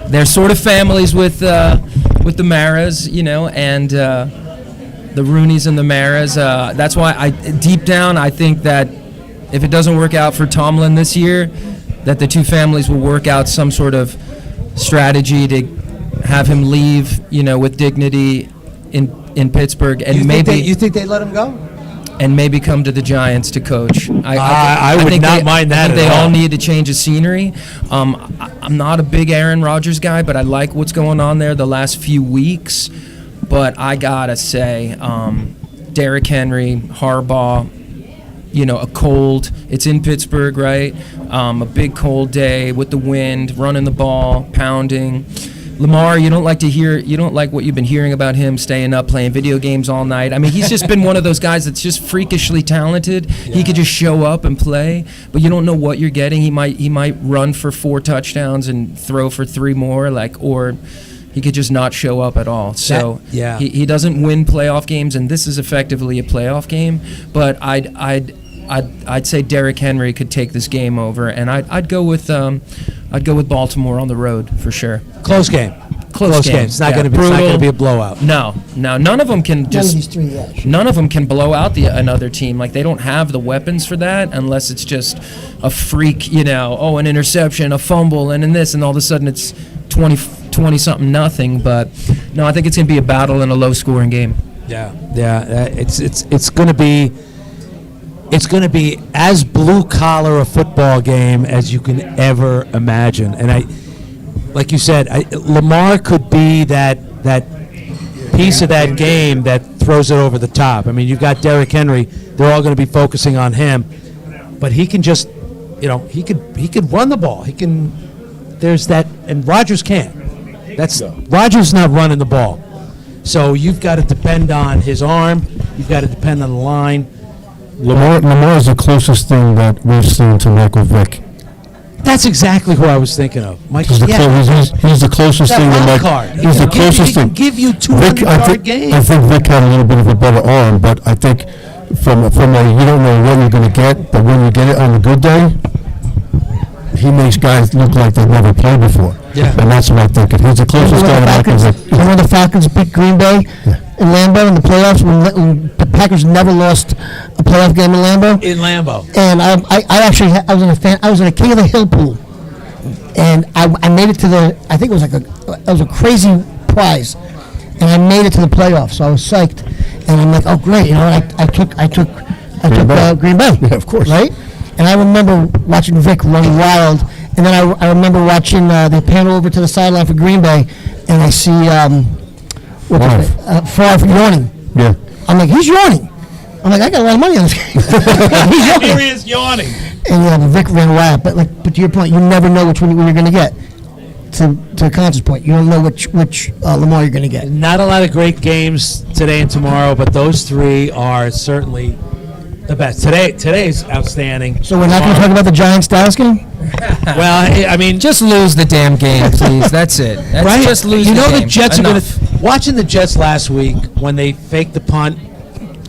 They're sort of families with the Maras, and the Rooneys and the Maras. That's why deep down, I think that if it doesn't work out for Tomlin this year, that the two families will work out some sort of strategy to have him leave, with dignity in Pittsburgh, and
You think they let him go?
and maybe come to the Giants to coach.
I would not mind that
I think
at
they
all.
all need to change of scenery. I'm not a big Aaron Rodgers guy, but I like what's going on there the last few weeks. But I gotta say, Derrick Henry, Harbaugh, a cold. It's in Pittsburgh, right? A big cold day with the wind, running the ball, pounding. Lamar, you don't like what you've been hearing about him staying up playing video games all night. I mean, he's just been one of those guys that's just freakishly talented. Yeah. He could just show up and play, but you don't know what you're getting. He might run for 4 touchdowns and throw for 3 more, or he could just not show up at all. So he doesn't win playoff games, and this is effectively a playoff game. But I'd say Derrick Henry could take this game over, and I'd go with Baltimore on the road for sure.
Close game. Close game. It's not going to be a blowout.
No. None of them can None of them can blow out another team. Like, they don't have the weapons for that unless it's just a freak. An interception, a fumble, and in this, and all of a sudden it's 20 something nothing. But no, I think it's going to be a battle and a low scoring game.
Yeah. It's going to be. It's going to be as blue-collar a football game as you can ever imagine. And like you said, Lamar could be that piece of that game that throws it over the top. I mean, you've got Derrick Henry. They're all going to be focusing on him. But he can just, he could run the ball. There's that, and Rodgers can't. Rodgers not running the ball. So you've got to depend on his arm. You've got to depend on the line.
Lamar is the closest thing that we've seen to Michael Vick.
That's exactly who I was thinking of.
He's the closest thing to Michael. He's the closest thing.
He can give you 200-yard games.
I think Vick had a little bit of a better arm, but I think from a you don't know what you're going to get, but when you get it on a good day, he makes guys look like they've never played before. Yeah. And that's what I'm thinking. He's the closest guy to Michael Vick.
Remember the Falcons beat Green Bay in Lambeau in the playoffs when the Packers never lost a playoff game in Lambeau? And I was in a King of the Hill pool, and I made it to I think it was a crazy prize, and I made it to the playoffs, so I was psyched, and I'm like, oh great, I took Green Bay.
Yeah, of course.
Right? And I remember watching Vic run wild, and then I remember watching they pan over to the sideline for Green Bay, and I see Favre yawning.
Yeah.
I'm like, he's yawning. I'm like, I got a lot of money on this game. He's yawning.
Here he is yawning.
And Vic ran wild, but to your point, you never know which one you're going to get. To Const's point, you don't know which Lamar you're going to get.
Not a lot of great games today and tomorrow, but those 3 are certainly the best. Today's outstanding.
So we're not going to talk about the Giants-Dallas game?
Well, I mean,
just lose the damn game, please. That's it.
Right?
Just lose the game.
The Jets are going to... Watching the Jets last week when they faked the punt,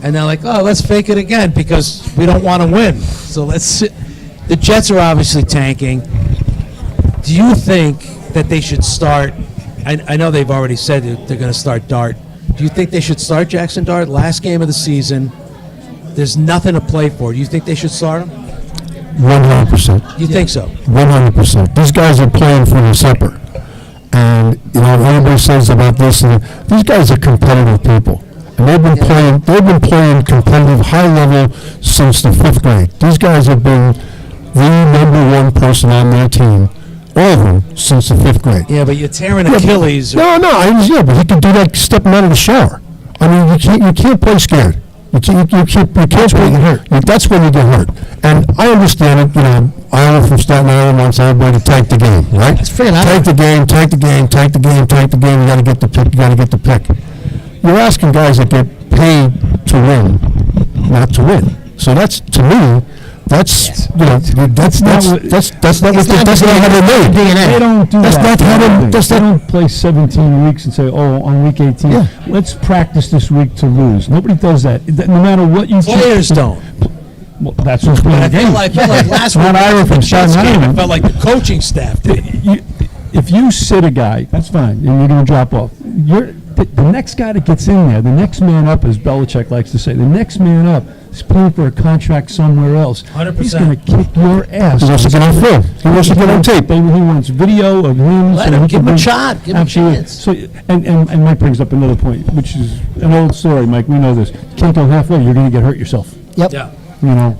and they're like, oh, let's fake it again because we don't want to win. So let's... The Jets are obviously tanking. Do you think that they should start... I know they've already said they're going to start Dart. Do you think they should start Jackson Dart last game of the season there's nothing to play for. Do you think they should start him?
100%.
You think so?
100%. These guys are playing for the supper. And, everybody says about this, and these guys are competitive people. And they've been playing competitive high level since the 5th grade. These guys have been the number one person on their team, all of them, since the 5th grade.
Yeah, but you're tearing Achilles.
But he can do that stepping out of the shower. I mean, you can't play scared. You can't play hurt. That's when you get hurt. And I understand it. Iowa from Staten Island wants everybody to tank the game, right? Tank the game. You got to get the pick. You're asking guys that get paid to win, not to win. So that's, to me, that's not how they're made.
They don't do that.
They
don't play 17 weeks and say, on week 18, let's practice this week to lose. Nobody does that. No matter what you
Players don't.
Well, that's what's playing the game.
I felt like last week,
from Staten Island.
I felt like the coaching staff did.
If you sit a guy, that's fine, and you're going to drop off. The next guy that gets in there, the next man up, as Belichick likes to say, the next man up is playing for a contract somewhere else.
100%.
He's going to kick your ass.
He wants to get on film. He wants to get on tape.
He wants video of him.
Let him, give him a shot. Give him a chance.
So, and Mike brings up another point, which is an old story, Mike. We know this. You can't go halfway. You're going to get hurt yourself.
Yep.
Yeah.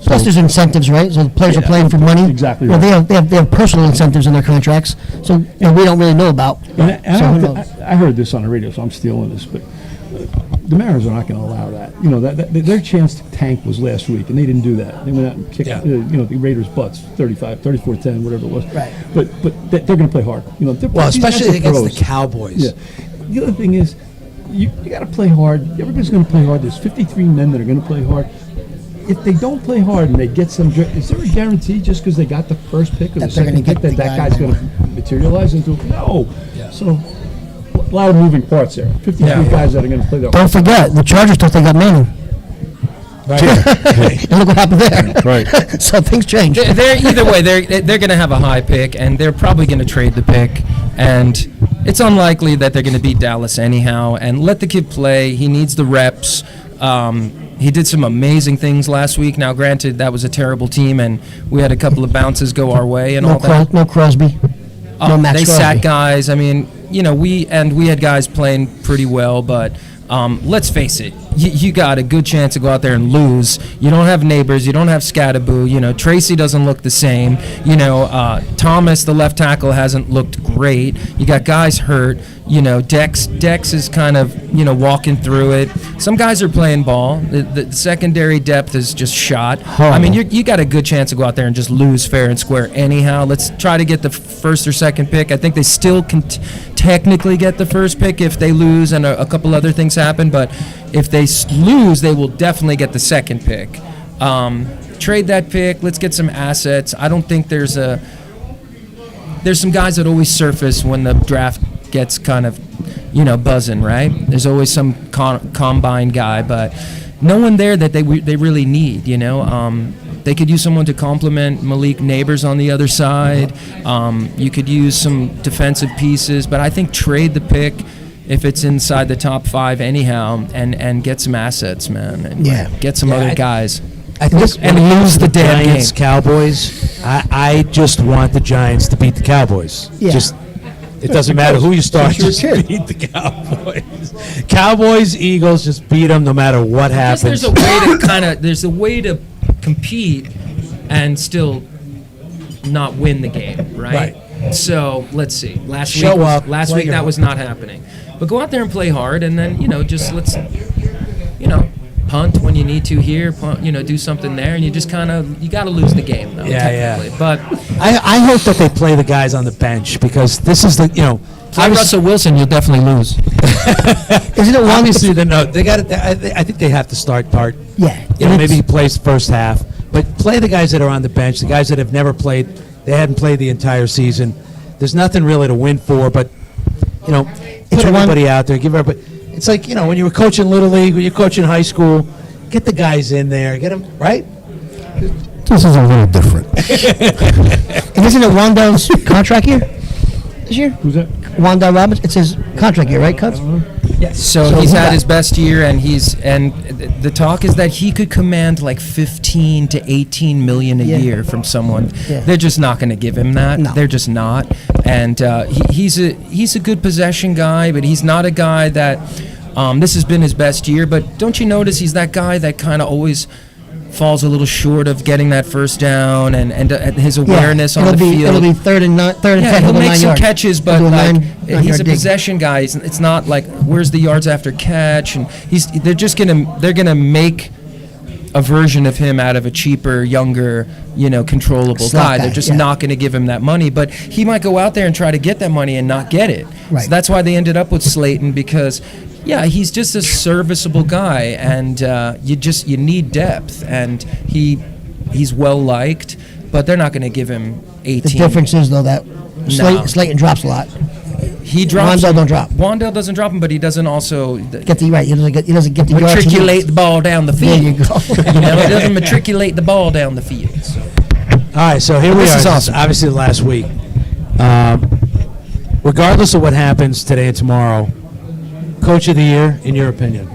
Plus, there's incentives, right? So the players are playing for money.
Exactly
Well,
right.
they have personal incentives in their contracts, so we don't really know about.
I heard this on the radio, so I'm stealing this, but the Mariners are not going to allow that. Their chance to tank was last week, and they didn't do that. They went out and kicked, the Raiders' butts, 34-10, whatever it was.
Right.
But they're going to play hard.
Especially against the Cowboys.
Yeah. The other thing is, you got to play hard. Everybody's going to play hard. There's 53 men that are going to play hard. If they don't play hard and they get some, is there a guarantee just because they got the first pick or the second pick that guy's going to materialize into? No. Yeah. So, a lot of moving parts there. 53 guys that are going to play their.
Don't forget, the Chargers thought they got Manning.
Right.
And look what happened there.
Right.
So things change.
They're either way. They're going to have a high pick, and they're probably going to trade the pick. And it's unlikely that they're going to beat Dallas anyhow. And let the kid play. He needs the reps. He did some amazing things last week. Now, granted, that was a terrible team, and we had a couple of bounces go our way and all that.
No Crosby. No Max
They
Crosby.
sat guys. I mean, we had guys playing pretty well, but let's face it. You got a good chance to go out there and lose. You don't have Neighbors. You don't have Scattaboo. Tracy doesn't look the same. Thomas, the left tackle, hasn't looked great. You got guys hurt. Dex is kind of, walking through it. Some guys are playing ball. The secondary depth is just shot. I mean, you got a good chance to go out there and just lose fair and square anyhow. Let's try to get the first or second pick. I think they still can technically get the first pick if they lose and a couple other things happen. But if they lose, they will definitely get the second pick. Trade that pick. Let's get some assets. I don't think there's some guys that always surface when the draft gets kind of, buzzing, right? There's always some combine guy, but no one there that they really need, They could use someone to complement Malik Neighbors on the other side. You could use some defensive pieces, but I think trade the pick if it's inside the top 5 anyhow and get some assets, man. And get some other guys.
I think
and lose the damn
Giants,
game.
Cowboys. I just want the Giants to beat the Cowboys.
Yeah.
It doesn't matter who you start, just beat the Cowboys. Cowboys, Eagles, just beat them no matter what happens.
There's a way to compete and still not win the game, right? So let's see. Last week that was not happening. But go out there and play hard, and then let's punt when you need to here, punt, do something there, and you just you got to lose the game though. Technically. But
I hope that they play the guys on the bench because this is
play Russell Wilson, you'll definitely lose.
Isn't it one?
Obviously, they got it. I think they have to start Tart.
Yeah.
Maybe he plays first half, but play the guys that are on the bench, the guys that have never played. They hadn't played the entire season. There's nothing really to win for, but put everybody out there, give everybody. It's like when you were coaching Little League, when you're coaching high school, get the guys in there, get them right.
This is a little different.
And isn't it Wandell's contract year this year?
Who's that?
Wandell Roberts. It's his contract year, right, Cubs?
So he's had his best year, and the talk is that he could command like 15 to 18 million a year from someone.
Yeah.
They're just not going to give him that.
No.
They're just not. And he's a good possession guy, but he's not a guy that this has been his best year. But don't you notice he's that guy that kind of always falls a little short of getting that first down and his awareness on the field.
It'll be third and 10.
He'll make some
yards.
catches, but
He'll do a
like
nine-yard
he's a
dig.
possession guy. It's not like where's the yards after catch, and they're gonna make a version of him out of a cheaper, younger, controllable
Slot
guy.
guy,
They're just
yeah.
not going to give him that money, but he might go out there and try to get that money and not get it.
Right.
So that's why they ended up with Slayton because. Yeah, he's just a serviceable guy, and you need depth, and he's well liked, but they're not going to give him 18.
The difference is though that Slayton drops a lot.
He drops.
Wandale don't drop.
Wandale doesn't drop him, but he doesn't also
Get the right. He doesn't get the yards.
matriculate the ball down the
There
field.
you go.
He doesn't matriculate the ball down the field. So.
All right, so here we
This
are.
is
This
awesome.
Obviously, the last week. Regardless of what happens today and tomorrow, Coach of the Year, in your opinion?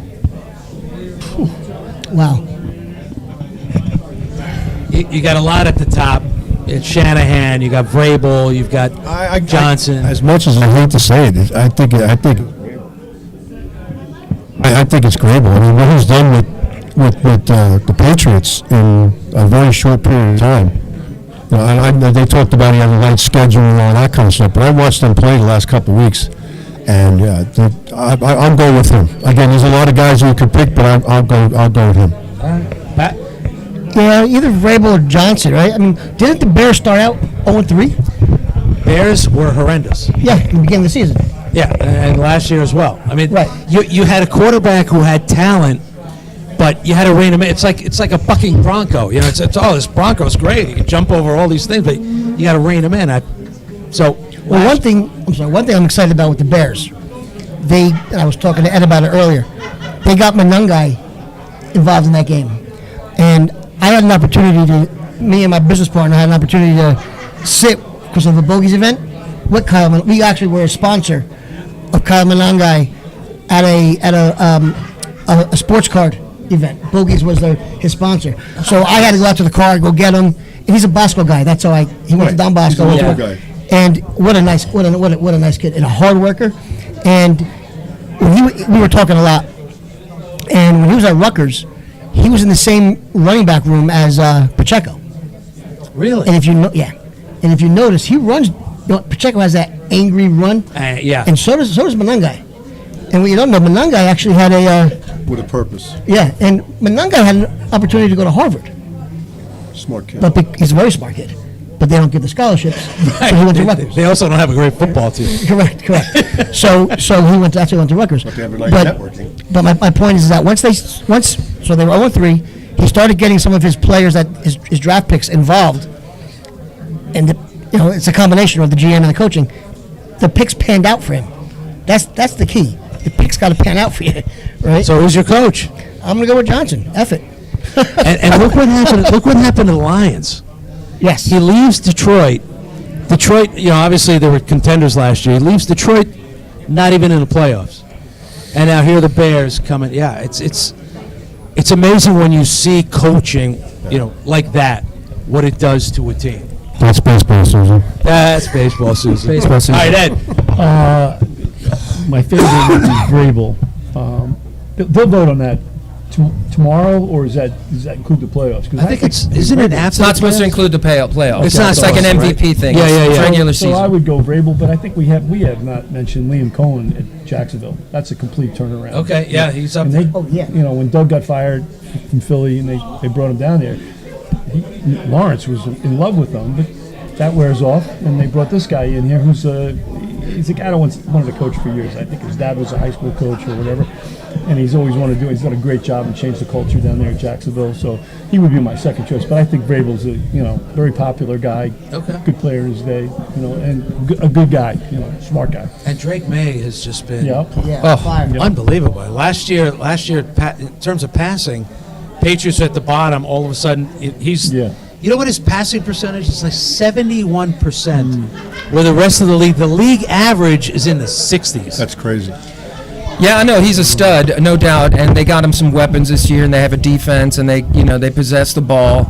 Wow.
You got a lot at the top. It's Shanahan. You got Vrabel. You've got Johnson.
As much as I hate to say it, I think it's Grable. I mean, what he's done with the Patriots in a very short period of time. They talked about he had a light schedule and all that kind of stuff, but I watched them play the last couple of weeks, and I'll go with him. Again, there's a lot of guys you could pick, but I'll go with him.
Pat?
Yeah, either Vrabel or Johnson, right? I mean, didn't the Bears start out 0-3?
Bears were horrendous.
Yeah, in the beginning of the season.
Yeah, and last year as well. I mean,
Right.
you had a quarterback who had talent, but you had to rein him in. It's like a bucking bronco. It's this bronco's great. He can jump over all these things, but you got to rein him in.
One thing I'm excited about with the Bears, and I was talking to Ed about it earlier, they got Monangai involved in that game. And I had an opportunity me and my business partner had an opportunity to sit, because of the Bogies event, with Kyle. We actually were a sponsor of Kyle Monangai at a sports card event. Bogies was his sponsor. So I had to go out to the car, go get him. And he's a Bosco guy. That's how he went to Don Bosco.
He's a local guy.
And what a nice kid and a hard worker. And we were talking a lot. And when he was at Rutgers, he was in the same running back room as Pacheco.
Really?
And if you notice, he runs. Pacheco has that angry run.
Yeah.
And so does Monangai. And what you don't know, Monangai actually had
With a purpose.
Yeah, and Monangai had an opportunity to go to Harvard.
Smart kid.
But he's a very smart kid. But they don't give the scholarships. So he went to Rutgers.
They also don't have a great football team.
Correct. So he went to Rutgers.
But they have a nice networking.
But my point is that once they were 0-3, he started getting some of his players his draft picks involved, and it's a combination of the GM and the coaching. The picks panned out for him. That's the key. The picks got to pan out for you, right?
So who's your coach?
I'm gonna go with Johnson. F it.
And look what happened. Look what happened to the Lions.
Yes.
He leaves Detroit. Detroit, obviously they were contenders last year. He leaves Detroit, not even in the playoffs. And now here are the Bears coming. Yeah, it's amazing when you see coaching, like that, what it does to a team.
That's baseball, Susan.
That's baseball, Susan.
Baseball, Susan.
All right, Ed.
My favorite would be Vrabel. They'll vote on that tomorrow, or does that include the playoffs? 'Cause
I think isn't it after
It's not
the
supposed to
playoffs?
include the playoffs.
It's not
It's like an
supposed to,
MVP
right?
thing.
Yeah,
It's
yeah.
regular
So I
season.
would go Vrabel, but I think we have not mentioned Liam Cohen at Jacksonville. That's a complete turnaround.
Okay, yeah, he's up
And
there.
when Doug got fired from Philly and they brought him down there, Lawrence was in love with him, but that wears off, and they brought this guy in here who's he's a guy that wanted to coach for years. I think his dad was a high school coach or whatever, and he's always wanted to do it. He's done a great job and changed the culture down there at Jacksonville, so he would be my second choice. But I think Vrabel's a very popular guy,
Okay.
good player in his day, and a good guy, smart guy.
And Drake May has just been
Yeah.
Oh,
Fire.
unbelievable. Last year, in terms of passing, Patriots were at the bottom. All of a sudden, he's.
Yeah.
You know what his passing percentage is? Like 71%. Where the rest of the league average is in the 60s.
That's crazy.
Yeah, I know he's a stud, no doubt, and they got him some weapons this year, and they have a defense, and they possess the ball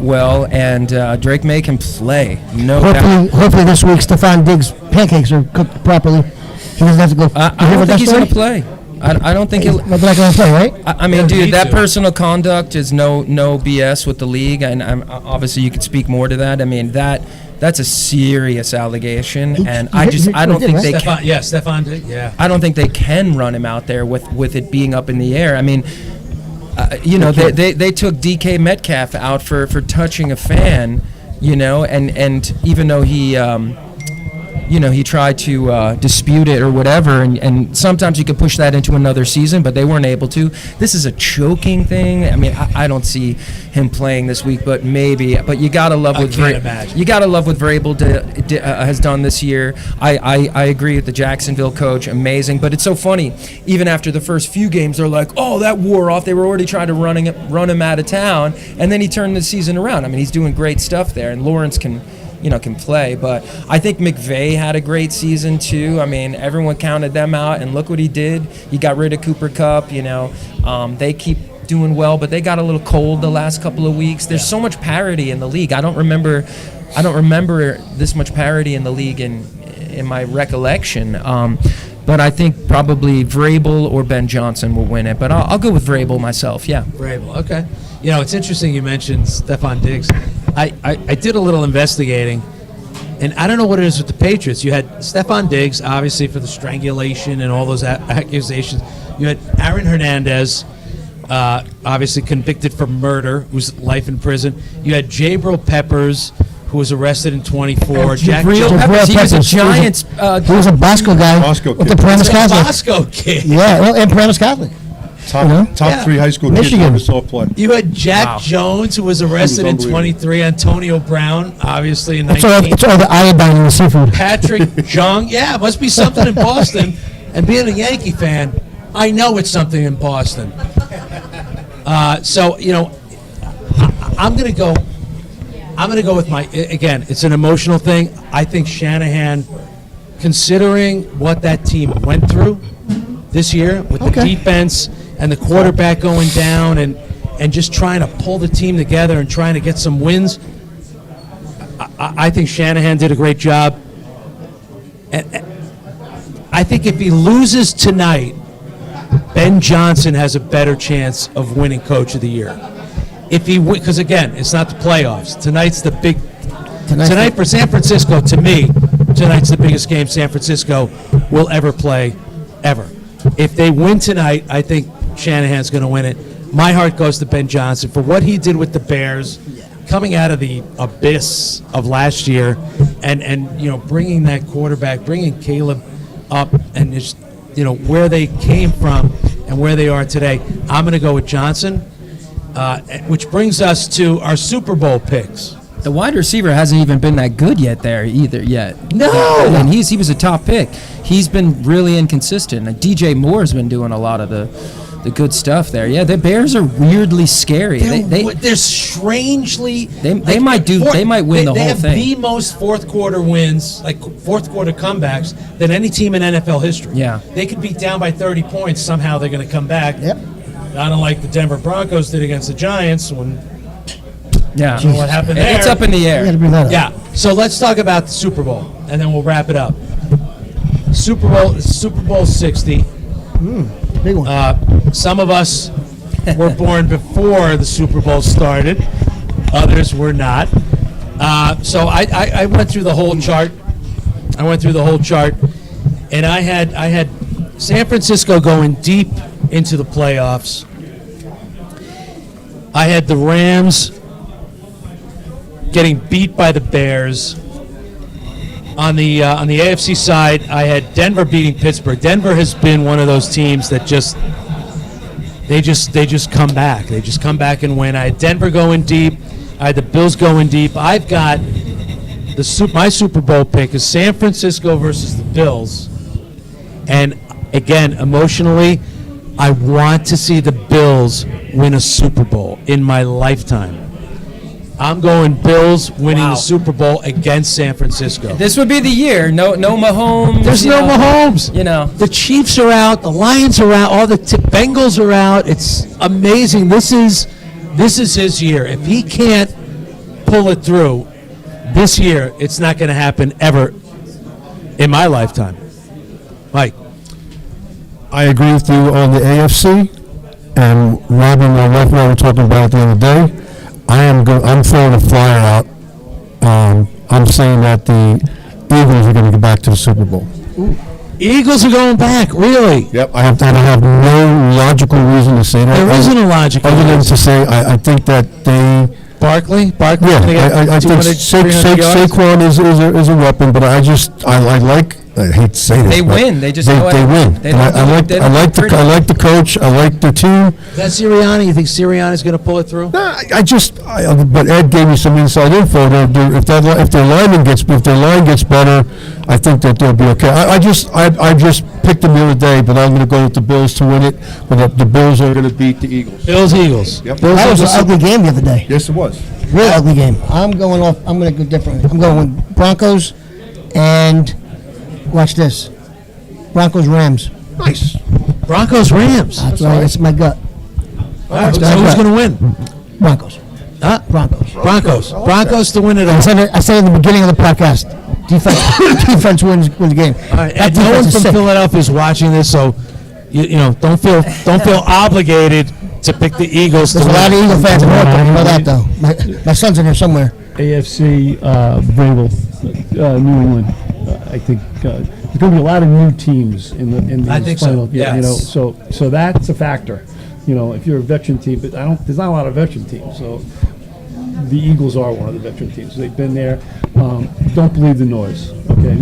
well, and Drake May can play, no doubt.
Hopefully this week Stephon Diggs' pancakes are cooked properly. He doesn't have to go.
I don't think he's going to play. I don't think he'll.
But they're not going to play, right?
I mean, dude, that personal conduct is no BS with the league, and obviously you could speak more to that. I mean, that's a serious allegation, and I don't think they can.
Yeah, Stephon Diggs. Yeah.
I don't think they can run him out there with it being up in the air. I mean, they took DK Metcalf out for touching a fan, and even though he tried to dispute it or whatever, and sometimes you could push that into another season, but they weren't able to. This is a choking thing. I mean, I don't see him playing this week, but maybe. But you gotta love what Vrabel has done this year. I agree with the Jacksonville coach, amazing. But it's so funny. Even after the first few games, they're like, "Oh, that wore off." They were already trying to run him out of town, and then he turned the season around. I mean, he's doing great stuff there, and Lawrence can play. But I think McVay had a great season too. I mean, everyone counted them out, and look what he did. He got rid of Cooper Kupp. They keep doing well, but they got a little cold the last couple of weeks. There's so much parity in the league. I don't remember this much parity in the league in my recollection. But I think probably Vrabel or Ben Johnson will win it. But I'll go with Vrabel myself. Yeah.
Vrabel. Okay. It's interesting you mentioned Stephon Diggs. I did a little investigating, and I don't know what it is with the Patriots. You had Stephon Diggs, obviously, for the strangulation and all those accusations. You had Aaron Hernandez, obviously convicted for murder, who's life in prison. You had Jabril Peppers, who was arrested in 24.
Jabril Peppers, he was a Giants.
He was a Bosco guy with the Paramus Catholic.
Bosco kid.
Yeah, and Paramus Catholic.
Top 3 high school kids ever saw play.
You had Jack Jones, who was arrested in 23. Antonio Brown, obviously in 19.
It's all the iodine in the seafood.
Patrick Jung. Yeah, it must be something in Boston. And being a Yankee fan, I know it's something in Boston. I'm going to go. I'm going to go with again, it's an emotional thing. I think Shanahan, considering what that team went through this year with the defense and the quarterback going down and just trying to pull the team together and trying to get some wins, I think Shanahan did a great job. And I think if he loses tonight, Ben Johnson has a better chance of winning Coach of the Year. If he because again, it's not the playoffs. Tonight's the big. Tonight for San Francisco, to me, tonight's the biggest game San Francisco will ever play, ever. If they win tonight, I think Shanahan's going to win it. My heart goes to Ben Johnson for what he did with the Bears, coming out of the abyss of last year, and bringing that quarterback, bringing Caleb up, and just where they came from and where they are today. I'm going to go with Johnson, which brings us to our Super Bowl picks.
The wide receiver hasn't even been that good yet.
No,
and he was a top pick. He's been really inconsistent. DJ Moore's been doing a lot of the good stuff there. Yeah, the Bears are weirdly scary.
They're strangely.
They might win the whole thing.
They have the most fourth quarter wins, like fourth quarter comebacks, than any team in NFL history.
Yeah,
they could be down by 30 points. Somehow they're going to come back.
Yep.
Not unlike the Denver Broncos did against the Giants when.
Yeah,
I don't know what happened there.
It's up in the air.
Yeah. So let's talk about the Super Bowl, and then we'll wrap it up. Super Bowl 60.
Big one.
Some of us were born before the Super Bowl started. Others were not. So I went through the whole chart. And I had San Francisco going deep into the playoffs. I had the Rams getting beat by the Bears. On the AFC side, I had Denver beating Pittsburgh. Denver has been one of those teams that just come back. They just come back and win. I had Denver going deep. I had the Bills going deep. I've got my Super Bowl pick is San Francisco versus the Bills. And again, emotionally, I want to see the Bills win a Super Bowl in my lifetime. I'm going Bills winning the Super Bowl against San Francisco.
This would be the year. No Mahomes.
There's no Mahomes.
You know.
The Chiefs are out. The Lions are out. All the Bengals are out. It's amazing. This is his year. If he can't pull it through this year, it's not going to happen ever in my lifetime. Mike.
I agree with you on the AFC, and Robin, my wife and I were talking about it the other day. I'm throwing a flyer out. I'm saying that the Eagles are going to go back to the Super Bowl.
Eagles are going back, really?
Yep. I have no logical reason to say that.
There isn't a logical
other than
reason.
to say I think that they.
Barkley.
Yeah, I think Saquon is a weapon, but I hate to say this.
They win. They just
they win.
They
I like the coach. I like the team.
That Sirianni. You think Sirianni's going to pull it through?
Nah, but Ed gave me some inside info. If their line gets better, I think that they'll be okay. I just picked them the other day, but I'm going to go with the Bills to win it. But the Bills are going to beat the Eagles.
Eagles.
Yep.
That was an ugly game the other day.
Yes, it was.
Real ugly game. I'm going to go differently. I'm going with Broncos and watch this. Broncos-Rams.
Nice.
Broncos-Rams.
That's right. That's my gut.
So who's going to win?
Broncos. Broncos.
Broncos to win it all.
I said in the beginning of the podcast, defense wins the game.
All right, and no one from Philadelphia is watching this, so you know don't feel obligated to pick the Eagles.
There's a lot of Eagle fans in Norfolk. You know that though. My son's in here somewhere.
AFC, Vrabel, New England. I think there's going to be a lot of new teams in these
I think
final.
so. Yes.
You know, so that's a factor. You know, if you're a veteran team, but there's not a lot of veteran teams. So the Eagles are one of the veteran teams. They've been there. Don't believe the noise. Okay.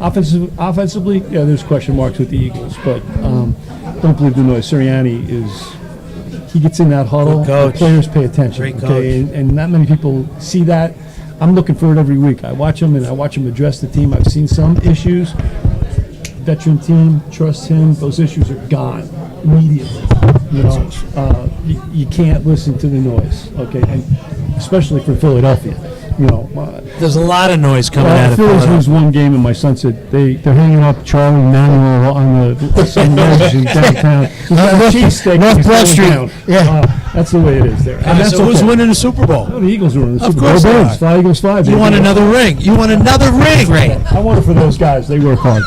Offensively, yeah, there's question marks with the Eagles, but don't believe the noise. Sirianni he gets in that huddle. The players pay attention.
Great
okay, and not many people see that. I'm looking for it every week. I watch him address the team. I've seen some issues. Veteran team, trust him. Those issues are gone immediately. You know, you can't listen to the noise. Okay, and especially for Philadelphia. You know,
there's a lot of noise coming out of
Phillies lose one game, and my son said they're hanging up Charlie Manuel on the some ledge in downtown. North
Broad Street.
That's the way it is there. And
so who's winning the Super Bowl?
The Eagles are winning the Super Bowl.
Of course they are.
5 Eagles 5.
You want another ring? You want another ring?
I want it for those guys. They work hard.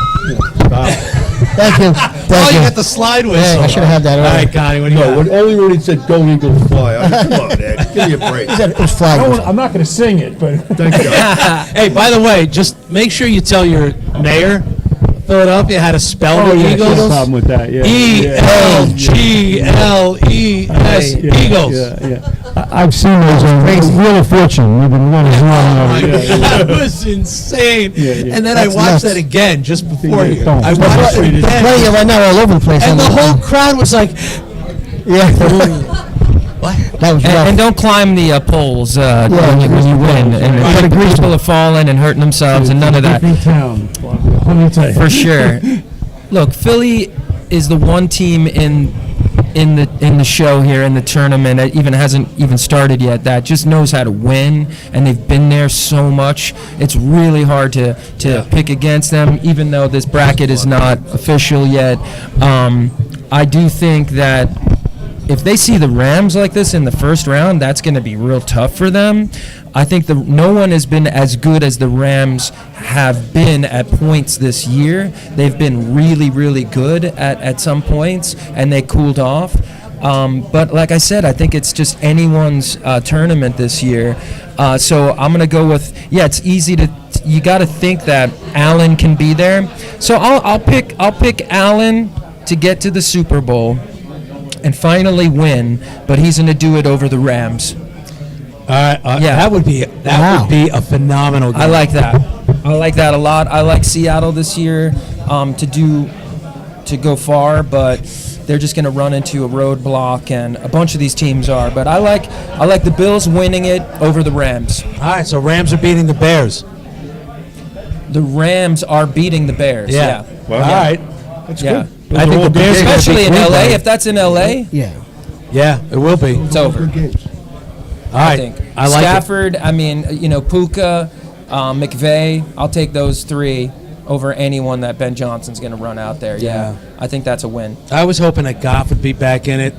Thank you.
You got the slide whistle.
Yeah, I should have had that.
All right, Connie, what do you got?
When Ollie Rudy said "Go Eagles Fly," I mean, come on, Ed, give me a break.
He said it was flag.
I'm not going to sing it, but
Thank God.
Hey, by the way, just make sure you tell your mayor of Philadelphia how to spell the Eagles.
No problem with that. Yeah.
ELGLES Eagles.
Yeah. I've seen those on Wheel of Fortune. We've been running
That was insane. And then I watched that again just before you.
Don't.
I watched it
It's
again.
playing it right now all over the place.
And the whole crowd was like,
Yeah.
what?
That was rough.
And don't climb the poles when you win. And people are falling and hurting themselves, and none of that.
Different town. Let me tell you.
For sure. Look, Philly is the one team in the show here in the tournament. It hasn't even started yet. That just knows how to win, and they've been there so much. It's really hard to pick against them, even though this bracket is not official yet. I do think that if they see the Rams like this in the first round, that's going to be real tough for them. I think no one has been as good as the Rams have been at points this year. They've been really, really good at some points, and they cooled off. But like I said, I think it's just anyone's tournament this year. So I'm going to go with, it's easy you got to think that Allen can be there. So I'll pick Allen to get to the Super Bowl and finally win, but he's going to do it over the Rams.
That would be a phenomenal game.
I like that. I like that a lot. I like Seattle this year to go far, but they're just going to run into a roadblock, and a bunch of these teams are. But I like the Bills winning it over the Rams.
All right, so Rams are beating the Bears.
The Rams are beating the Bears. Yeah.
Well, all right.
That's
good.
I think the Bears,
especially in LA. If that's in LA,
yeah, it will be.
It's over.
Good games.
All right.
I think.
I like it.
Stafford, I mean, Puka, McVay, I'll take those three over anyone that Ben Johnson's going to run out there. Yeah. I think that's a win.
I was hoping that Goff would be back in it,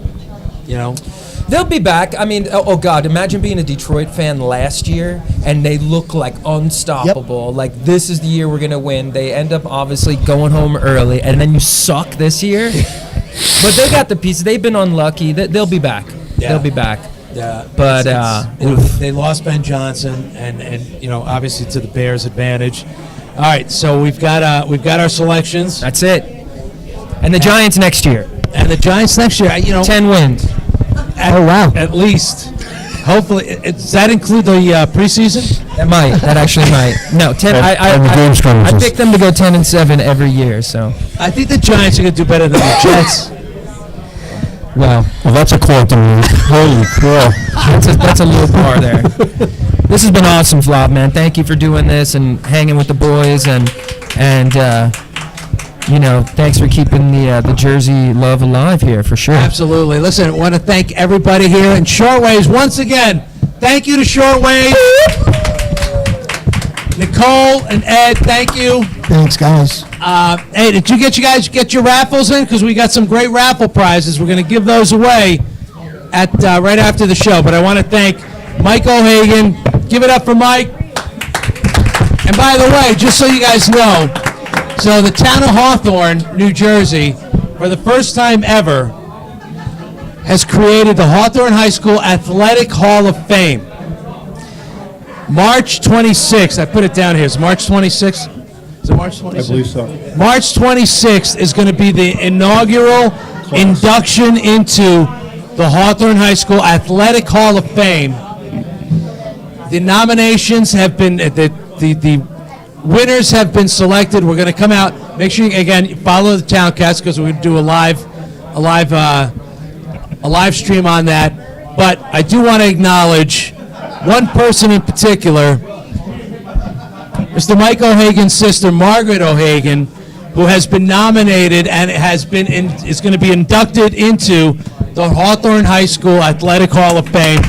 They'll be back. I mean, oh God, imagine being a Detroit fan last year and they look like unstoppable. Yep. Like, this is the year we're going to win. They end up obviously going home early, and then you suck this year. But they got the pieces. They've been unlucky. They'll be back.
Yeah.
They'll be back.
Yeah.
But
they lost Ben Johnson, and obviously to the Bears' advantage. All right, so we've got our selections.
That's it. And the Giants next year.
And the Giants next year,
10 wins.
At least. Hopefully, does that include the preseason?
That might. That actually might. No, 10. I pick them to go 10-7 every year. So
I think the Giants are going to do better than the Jets.
Well,
that's a quantum leap. Holy cow.
That's a low bar there. This has been awesome, Flop, man. Thank you for doing this and hanging with the boys and thanks for keeping the Jersey love alive here for sure.
Absolutely. Listen, I want to thank everybody here in Shortwaves once again. Thank you to Shortwave. Nicole and Ed, thank you.
Thanks, guys.
Hey, did you guys get your raffles in? Because we got some great raffle prizes. We're going to give those away at right after the show. But I want to thank Mike O'Hagan. Give it up for Mike. And by the way, just so you guys know, so the town of Hawthorne, New Jersey, for the first time ever, has created the Hawthorne High School Athletic Hall of Fame. March 26th, I put it down here. Is March 26th? Is it March 26th?
I believe so.
March 26th is going to be the inaugural induction into the Hawthorne High School Athletic Hall of Fame. The nominations have been, the winners have been selected. We're going to come out. Make sure you, again, follow the Towncast because we're going to do a live stream on that. But I do want to acknowledge one person in particular, Mr. Mike O'Hagan's sister, Margaret O'Hagan, who has been nominated and is going to be inducted into the Hawthorne High School Athletic Hall of Fame.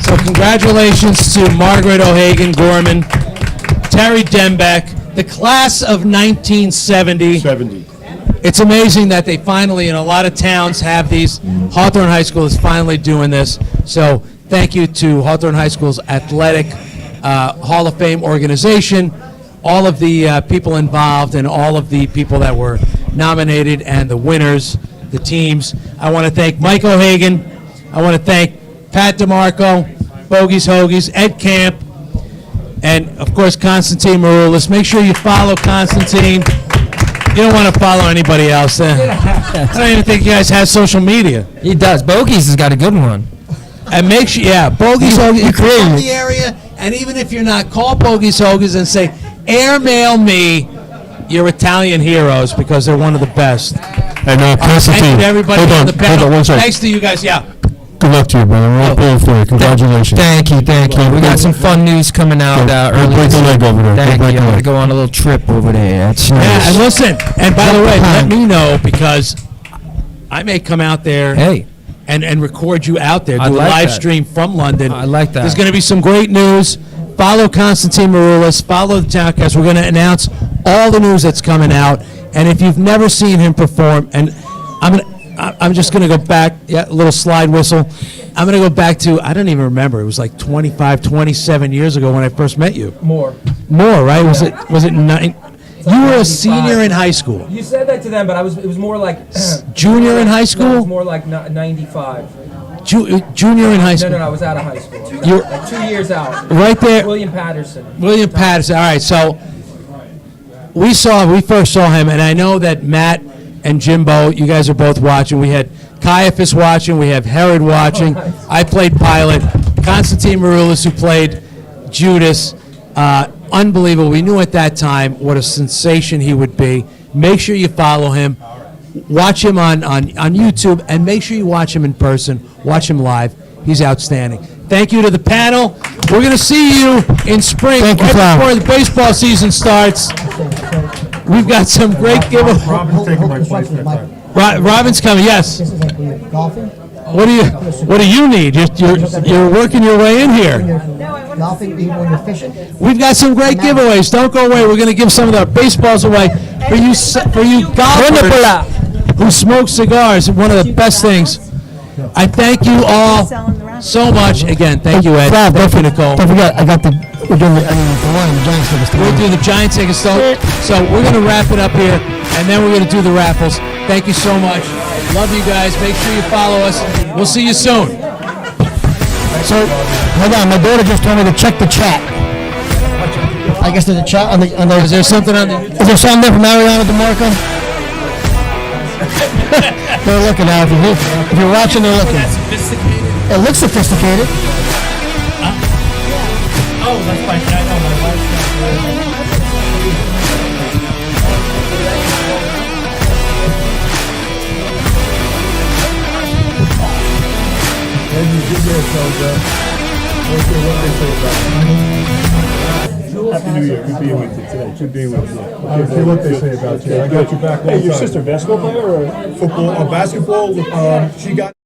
So congratulations to Margaret O'Hagan Gorman, Terry Dembeck, the class of 1970. It's amazing that they finally, in a lot of towns, have these. Hawthorne High School is finally doing this. So thank you to Hawthorne High School's Athletic Hall of Fame organization, all of the people involved, and all of the people that were nominated, and the winners, the teams. I want to thank Mike O'Hagan. I want to thank Pat DeMarco, Bogies Hoagies, Ed Camp, and, of course, Constantine Maroulis. Make sure you follow Constantine. You don't want to follow anybody else. I don't even think you guys have social media.
He does. Bogies has got a good one.
And make sure, Bogies Hoagies, you come the area, and even if you're not, call Bogies Hoagies and say, airmail me your Italian heroes, because they're one of the best.
And Constantine,
thank you to everybody on the panel.
Hold on 1 second.
Thanks to you guys,
Good luck to you, brother. We're all pulling for you. Congratulations.
Thank you. We got some fun news coming out early.
Break a leg over there.
Thank you. I'm going to go on a little trip over there. That's nice.
Yeah, and listen, and by the way, let me know, because I may come out there and record you out there, do a live stream from London.
I like that.
There's going to be some great news. Follow Constantine Maroulis. Follow the Towncast. We're going to announce all the news that's coming out. And if you've never seen him perform, and I'm just going to go back, a little slide whistle. I'm going to go back to, I don't even remember. It was like 25, 27 years ago when I first met you.
More,
right? Was it 9? You were a senior in high school.
You said that to them, but it was more like
junior in high school?
No, it was more like 95.
Junior in high school?
No, I was out of high school.
You're
like 2 years out.
Right there.
William Patterson.
All right, so we first saw him, and I know that Matt and Jimbo, you guys are both watching. We had Caiaphas watching. We have Herod watching.
Oh, nice.
I played Pilate. Constantine Maroulis, who played Judas. Unbelievable. We knew at that time what a sensation he would be. Make sure you follow him. Watch him on YouTube, and make sure you watch him in person. Watch him live. He's outstanding. Thank you to the panel. We're going to see you in spring, right before the baseball season starts. We've got some great giveaways.
Robin's taking my place.
Robin's coming, yes.
This is like golfing?
What do you? What do you need? You're working your way in here.
Golfing, when you're fishing.
We've got some great giveaways. Don't go away. We're going to give some of our baseballs away for you golfers who smoke cigars. One of the best things. I thank you all so much. Again, thank you, Ed. Thank you, Nicole.
Don't forget, we're doing the Giants tickets.
We'll do the Giants tickets. So we're going to wrap it up here, and then we're going to do the raffles. Thank you so much. Love you guys. Make sure you follow us. We'll see you soon.
So, hold on. My daughter just told me to check the chat. I guess there's a chat on the.
Is there something on the?
Is there something there from Mariana DeMarco? They're looking now. If you're watching, they're looking. It looks sophisticated.
Oh, that's fine. I know my wife's
Happy New Year. Good being with you today. Good being with you.
I see what they say about you. I got you back all the
Hey, your
time.
sister, basketball player or
Football, basketball, she got